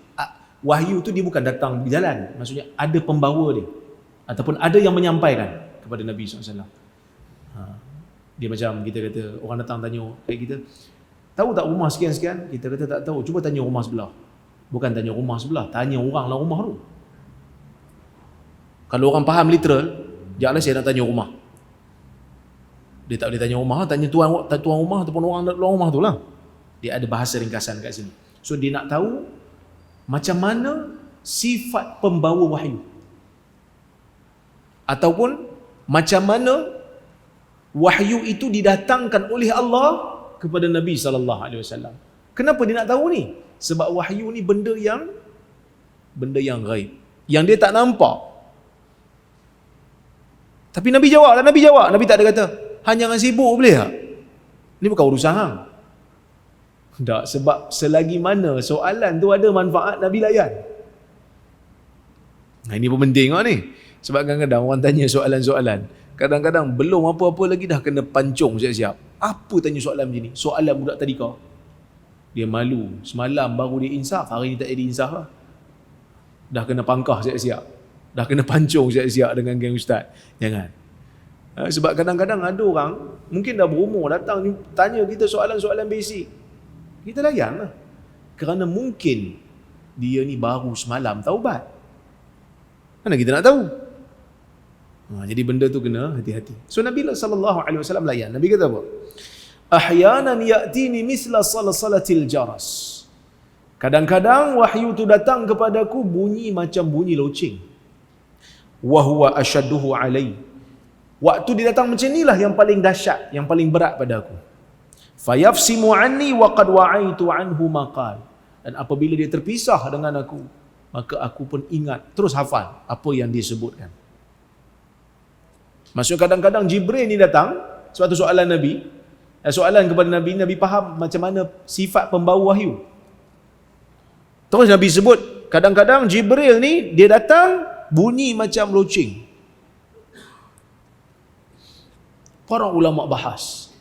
wahyu itu dia bukan datang berjalan. Maksudnya ada pembawa dia. Ataupun ada yang menyampaikan kepada Nabi SAW. Dia macam kita kata, orang datang tanya kat kita, tahu tak rumah sekian-sekian? Kita kata tak tahu. Cuba tanya rumah sebelah. Bukan tanya rumah sebelah, tanya orang lah rumah tu. Kalau orang faham literal, janganlah saya nak tanya rumah. Dia tak boleh tanya rumah, tanya tuan rumah ataupun orang luar rumah tu lah. Dia ada bahasa ringkasan kat sini. So dia nak tahu macam mana sifat pembawa wahyu. Ataupun macam mana wahyu itu didatangkan oleh Allah kepada Nabi SAW. Kenapa dia nak tahu ni? Sebab wahyu ni benda yang ghaib. Yang dia tak nampak. Tapi Nabi jawab. Nabi tak ada kata, hang jangan sibuk boleh tak? Ni bukan urusan hang. Tak, sebab selagi mana soalan tu ada manfaat, Nabi layan. Nah, ini pun penting ni. Sebab kadang-kadang orang tanya soalan-soalan. Kadang-kadang belum apa-apa lagi dah kena pancung siap-siap. Apa tanya soalan macam ni? Soalan budak tadika. Dia malu. Semalam baru dia insaf, hari ni tak jadi insaf lah. Dah kena pangkah siap-siap. Dah kena pancung siap-siap dengan geng ustaz. Jangan. Sebab kadang-kadang ada orang mungkin dah berumur datang tanya kita soalan-soalan basic. Kita layan lah. Kerana mungkin dia ni baru semalam taubat. Mana kita nak tahu? Jadi benda tu kena hati-hati. So Nabi SAW layan. Nabi kata apa? Ahyanan ya'tini misla salatil jaras. Kadang-kadang wahyu tu datang kepadaku bunyi macam bunyi loceng. Wa huwa ashadduhu alai. Waktu dia datang macam inilah yang paling dahsyat, yang paling berat pada aku. Fayafsimu anni wa qad wa'aitu anhu maqal. Dan apabila dia terpisah dengan aku, maka aku pun ingat, terus hafal apa yang dia sebutkan. Maksudnya kadang-kadang Jibril ni datang, suatu soalan Nabi, soalan kepada Nabi, Nabi faham macam mana sifat pembawa wahyu. Terus Nabi sebut, kadang-kadang Jibril ni, dia datang, bunyi macam loceng. Para ulama bahas,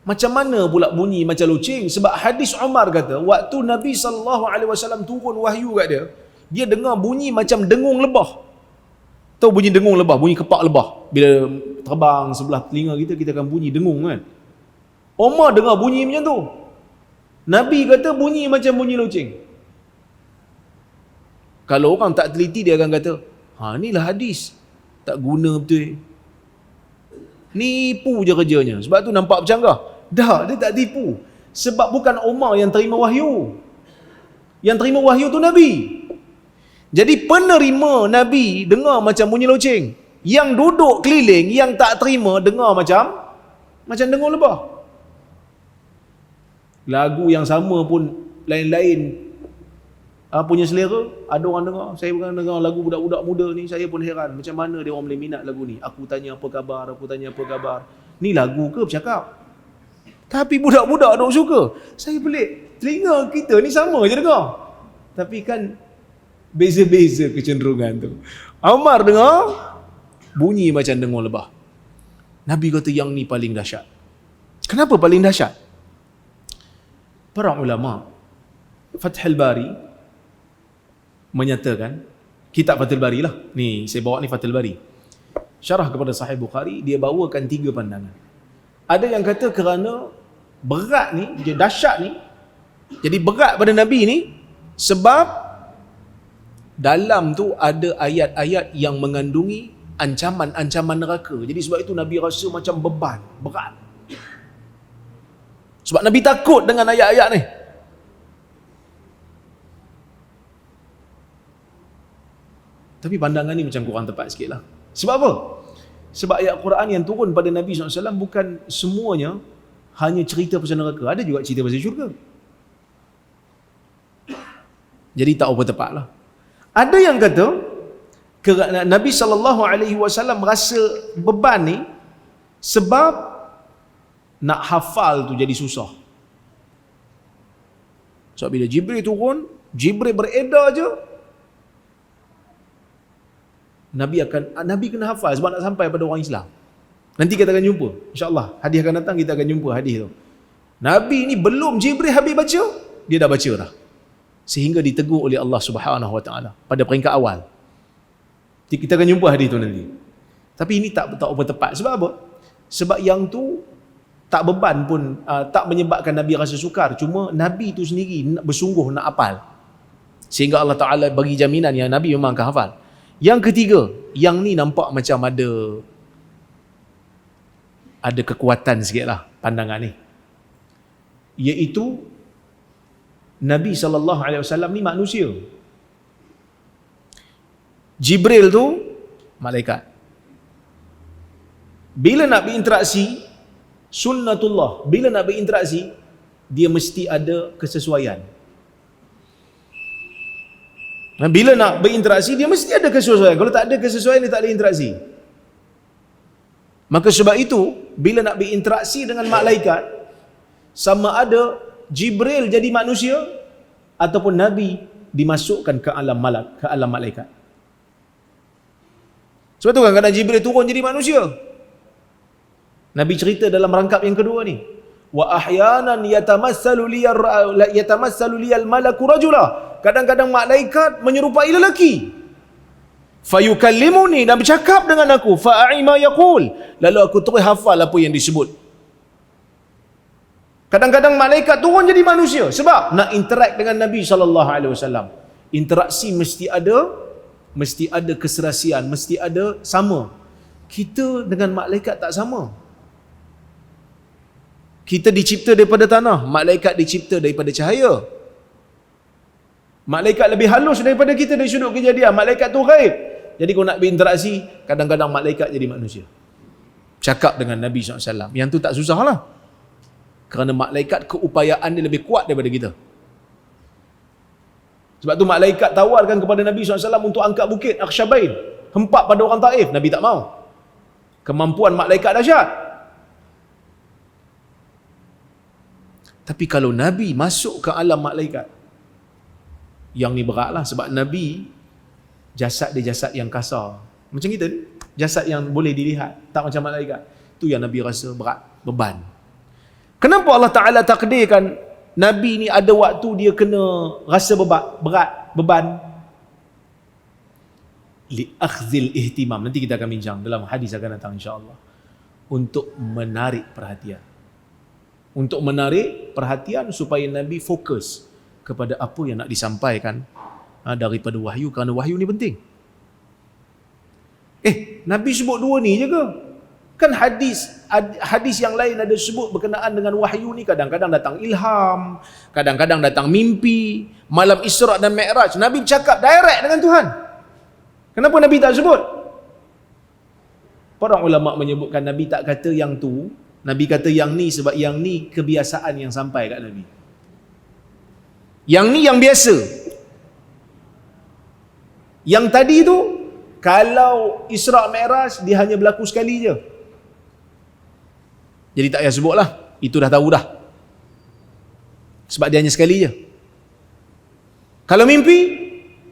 macam mana pula bunyi macam loceng? Sebab hadis Umar kata, waktu Nabi SAW turun wahyu kat dia, dia dengar bunyi macam dengung lebah. Tahu bunyi dengung lebah, bunyi kepak lebah. Bila terbang sebelah telinga kita akan bunyi dengung kan. Umar dengar bunyi macam tu. Nabi kata bunyi macam bunyi loceng. Kalau orang tak teliti, dia akan kata, inilah hadis. Tak guna betul. Nipu je kerjanya. Sebab tu nampak bercanggah. Dah, dia tak tipu. Sebab bukan Umar yang terima wahyu. Yang terima wahyu tu Nabi. Jadi penerima Nabi dengar macam bunyi loceng. Yang duduk keliling, yang tak terima dengar macam dengung lebah. Lagu yang sama pun lain-lain punya selera. Ada orang dengar. Saya bukan dengar lagu budak-budak muda ni, saya pun heran. Macam mana dia orang boleh minat lagu ni? Aku tanya apa khabar, aku tanya apa khabar. Ni lagu ke bercakap? Tapi budak-budak duk suka. Saya pelik. Telinga kita ni sama je dengar. Tapi kan beza-beza kecenderungan tu. Umar dengar bunyi macam dengung lebah. Nabi kata yang ni paling dahsyat. Kenapa paling dahsyat? Para ulama Fathul Bari menyatakan, kitab Fathul Bari lah. Ni saya bawa ni Fathul Bari. Syarah kepada Sahih Bukhari, dia bawakan 3 pandangan. Ada yang kata kerana berat ni, dia dahsyat ni, jadi berat pada Nabi ni sebab dalam tu ada ayat-ayat yang mengandungi ancaman-ancaman neraka. Jadi sebab itu Nabi rasa macam beban, berat. Sebab Nabi takut dengan ayat-ayat ni. Tapi pandangan ni macam kurang tepat sikit lah. Sebab apa? Sebab ayat Quran yang turun pada Nabi SAW bukan semuanya hanya cerita pasal neraka. Ada juga cerita pasal syurga. Jadi tak apa tepat lah. Ada yang kata, Nabi SAW merasa beban ni sebab nak hafal tu jadi susah. Sebab bila Jibril turun, Jibril beredar je, Nabi kena hafal sebab nak sampai pada orang Islam. Nanti kita akan jumpa, insya-Allah. Hadis akan datang, kita akan jumpa hadis tu. Nabi ni belum Jibril habis baca, dia dah baca dah. Sehingga ditegur oleh Allah Subhanahu Wa Taala pada peringkat awal. Kita akan jumpa hadis tu nanti. Tapi ini tak apa tepat. Sebab apa? Sebab yang tu tak beban pun, tak menyebabkan Nabi rasa sukar. Cuma Nabi tu sendiri bersungguh nak hafal. Sehingga Allah Ta'ala bagi jaminan yang Nabi memang akan hafal. Yang ketiga, yang ni nampak macam ada kekuatan sikit lah pandangan ni. Iaitu Nabi SAW ni manusia. Jibril tu malaikat. Bila nak berinteraksi, sunnatullah, bila nak berinteraksi, dia mesti ada kesesuaian. Bila nak berinteraksi, dia mesti ada kesesuaian. Kalau tak ada kesesuaian, dia tak ada interaksi. Maka sebab itu, bila nak berinteraksi dengan malaikat, sama ada Jibril jadi manusia, ataupun Nabi dimasukkan ke alam malak, ke alam malaikat. Sebab tu kadang-kadang Jibril turun jadi manusia. Nabi cerita dalam rangkap yang kedua ni, wa ahyanan yatamassalu liyal malaku rajula. Kadang-kadang malaikat menyerupai lelaki. Fayukallimuni, dan bercakap dengan aku, fa'i ma yaqul, lalu aku terus hafal apa yang disebut. Kadang-kadang malaikat turun jadi manusia sebab nak interact dengan Nabi SAW. Interaksi mesti ada keserasian, mesti ada sama. Kita dengan malaikat tak sama. Kita dicipta daripada tanah, malaikat dicipta daripada cahaya. Malaikat lebih halus daripada kita dari sudut kejadian. Malaikat tu ghaib. Jadi kalau nak berinteraksi, kadang-kadang malaikat jadi manusia. Cakap dengan Nabi SAW. Yang tu tak susah lah. Kerana malaikat keupayaan dia lebih kuat daripada kita. Sebab tu malaikat tawarkan kepada Nabi SAW untuk angkat bukit Akhsyabain. Hempak pada orang Taif. Nabi tak mau. Kemampuan malaikat dahsyat. Tapi kalau Nabi masuk ke alam malaikat, yang ni berat lah. Sebab Nabi, jasad dia jasad yang kasar. Macam kita ni, jasad yang boleh dilihat. Tak macam malaikat. Itu yang Nabi rasa berat, beban. Kenapa Allah Ta'ala takdirkan Nabi ni ada waktu dia kena rasa berat, beban? Li'akhzil ihtimam. Nanti kita akan bincang dalam hadis akan datang insya-Allah. Untuk menarik perhatian. Untuk menarik perhatian supaya Nabi fokus kepada apa yang nak disampaikan daripada wahyu, kerana wahyu ni penting. Nabi sebut dua ni je ke? Kan hadis yang lain ada sebut berkenaan dengan wahyu ni, kadang-kadang datang ilham, kadang-kadang datang mimpi, malam Isra' dan Mi'raj. Nabi bercakap direct dengan Tuhan. Kenapa Nabi tak sebut? Para ulama menyebutkan Nabi tak kata yang tu, Nabi kata yang ni sebab yang ni kebiasaan yang sampai kat Nabi. Yang ni yang biasa. Yang tadi tu, kalau Isra' Mi'raj, dia hanya berlaku sekali je. Jadi tak payah sebut lah. Itu dah tahu dah. Sebab dia hanya sekali je. Kalau mimpi,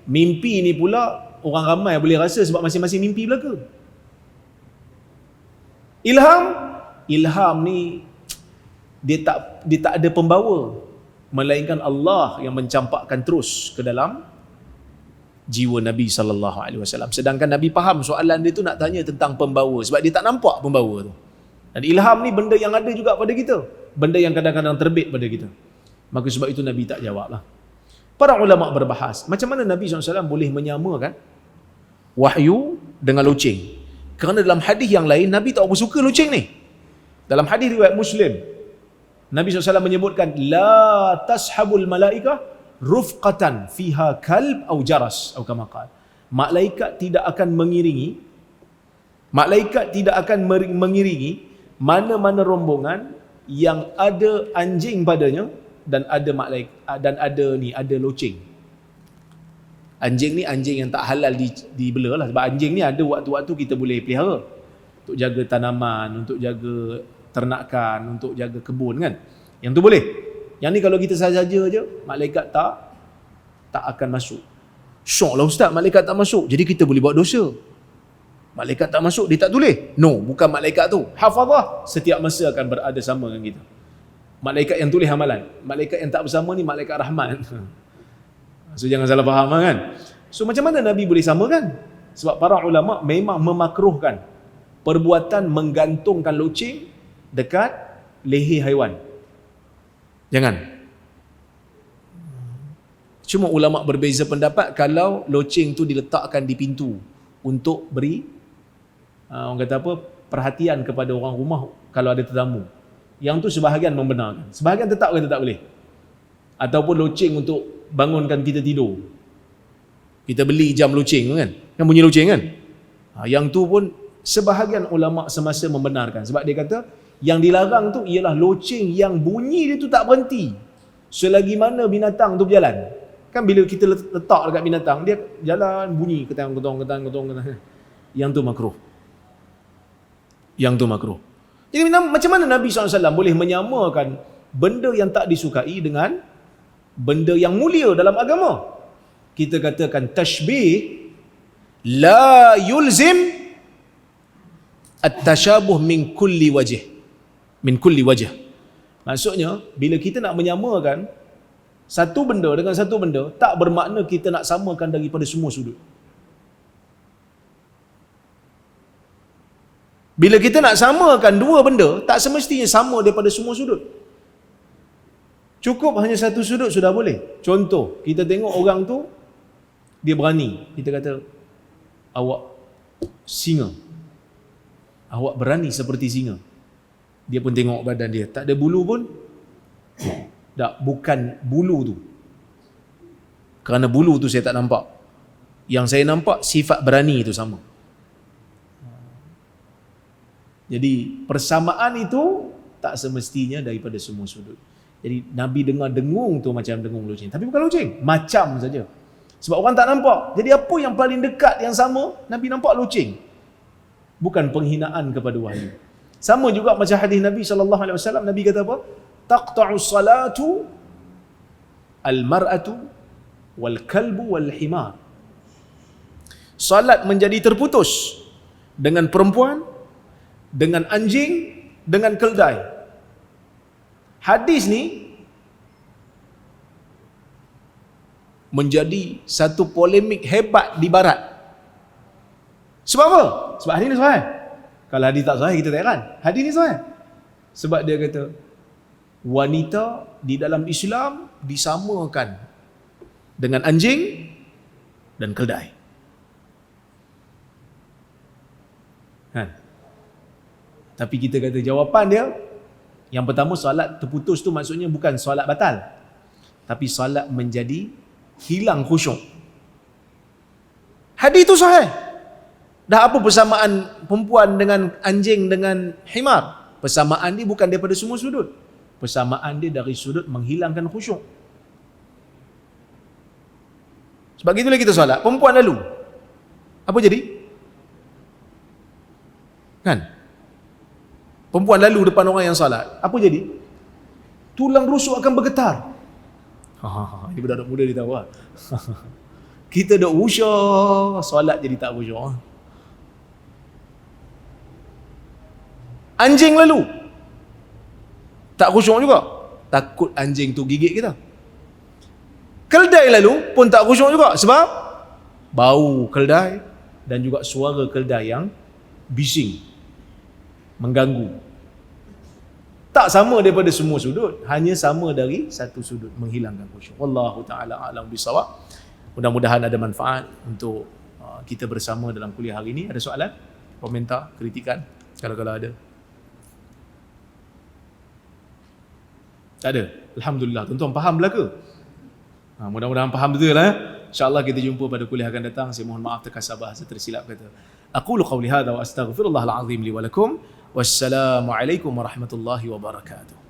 mimpi ni pula orang ramai boleh rasa sebab masing-masing mimpi belaka. Ilham ni dia tak ada pembawa, melainkan Allah yang mencampakkan terus ke dalam jiwa Nabi SAW. Sedangkan Nabi faham soalan dia tu nak tanya tentang pembawa, sebab dia tak nampak pembawa tu. Dan ilham ni benda yang ada juga pada kita, benda yang kadang-kadang terbit pada kita. Maka sebab itu Nabi tak jawab lah. Para ulama berbahas macam mana Nabi SAW boleh menyamakan wahyu dengan loceng. Kerana dalam hadis yang lain Nabi tak apa suka loceng ni. Dalam hadis riwayat Muslim, Nabi SAW menyebutkan, la tashabul malaikah rufqatan fiha kalb au jaras, atau kama qala. malaikat tidak akan mengiringi mana-mana rombongan yang ada anjing padanya dan ada loceng. Anjing ni anjing yang tak halal dibela lah, sebab anjing ni ada waktu-waktu kita boleh pelihara untuk jaga tanaman, untuk jaga ternakan, untuk jaga kebun kan. Yang tu boleh. Yang ni kalau kita saja-saja je, malaikat tak akan masuk. Syok lah ustaz, malaikat tak masuk, jadi kita boleh buat dosa. Malaikat tak masuk, dia tak tulis. No, bukan malaikat tu. Hafazah setiap masa akan berada sama dengan kita. Malaikat yang tulis amalan. Malaikat yang tak bersama ni malaikat rahmat. So jangan salah faham kan. So macam mana Nabi boleh samakan? Sebab para ulama memang memakruhkan perbuatan menggantungkan loceng dekat leher haiwan. Jangan. Cuma ulama berbeza pendapat kalau loceng tu diletakkan di pintu untuk beri orang kata apa, perhatian kepada orang rumah kalau ada tetamu. Yang tu sebahagian membenarkan. Sebahagian tetap kata tak boleh. Ataupun loceng untuk bangunkan kita tidur. Kita beli jam loceng kan? Kan bunyi loceng kan? Yang tu pun sebahagian ulama semasa membenarkan. Sebab dia kata yang dilarang tu ialah loceng yang bunyi dia tu tak berhenti selagi mana binatang tu berjalan. Kan bila kita letak dekat binatang, dia jalan bunyi ketang. Yang tu makruh. Jadi macam mana Nabi SAW boleh menyamakan benda yang tak disukai dengan benda yang mulia dalam agama? Kita katakan tashbih la yulzim at-tashabuh min kulli wajh. Maksudnya bila kita nak menyamakan satu benda dengan satu benda, tak bermakna kita nak samakan daripada semua sudut. Bila kita nak samakan dua benda, tak semestinya sama daripada semua sudut. Cukup hanya satu sudut sudah boleh. Contoh, kita tengok orang tu, dia berani. Kita kata, awak singa. Awak berani seperti singa. Dia pun tengok badan dia, tak ada bulu pun. Tak, bukan bulu tu. Kerana bulu tu saya tak nampak. Yang saya nampak sifat berani itu sama. Jadi persamaan itu tak semestinya daripada semua sudut. Jadi Nabi dengar dengung tu macam dengung loceng. Tapi bukan loceng, macam saja. Sebab orang tak nampak. Jadi apa yang paling dekat yang sama, Nabi nampak loceng. Bukan penghinaan kepada wahyu. Sama juga macam hadis Nabi SAW. Nabi kata apa? Taqta'u salatu al-mar'atu wal-kalbu wal-himar. Salat menjadi terputus dengan perempuan, dengan anjing, dengan keldai. Hadis ni menjadi satu polemik hebat di barat. Sebab apa? Sebab hadis ni sahih. Kalau hadis tak sahih kita tak heran. Hadis ni sahih. Sebab dia kata wanita di dalam Islam disamakan dengan anjing dan keldai. Tapi kita kata jawapan dia, yang pertama solat terputus tu maksudnya bukan solat batal, tapi solat menjadi hilang khusyuk. Hadis tu sahih. Dah apa persamaan perempuan dengan anjing dengan himar? Persamaan dia bukan daripada semua sudut. Persamaan dia dari sudut menghilangkan khusyuk. Sebab itulah kita solat. Perempuan lalu, apa jadi? Kan? Perempuan lalu depan orang yang solat, apa jadi? Tulang rusuk akan bergetar. Ini budak-budak muda dia tahu lah. Kita duk khusyuk, solat jadi tak khusyuk. Anjing lalu, tak khusyuk juga. Takut anjing tu gigit kita. Keldai lalu pun tak khusyuk juga. Sebab bau keldai dan juga suara keldai yang bising, mengganggu. Tak sama daripada semua sudut, hanya sama dari satu sudut, menghilangkan khusyuk. Wallahu ta'ala a'lam bisawab. Mudah-mudahan ada manfaat untuk kita bersama dalam kuliah hari ini. Ada soalan, komentar, kritikan kalau ada? Tak ada? Alhamdulillah. Tuan-tuan faham belaka? Mudah-mudahan faham betul lah. InsyaAllah kita jumpa pada kuliah akan datang. Saya mohon maaf terkasar bahasa tersilap kata. Aqulu qawli hadha wa astaghfirullahal azim li wa lakum. Wassalamualaikum warahmatullahi wabarakatuh.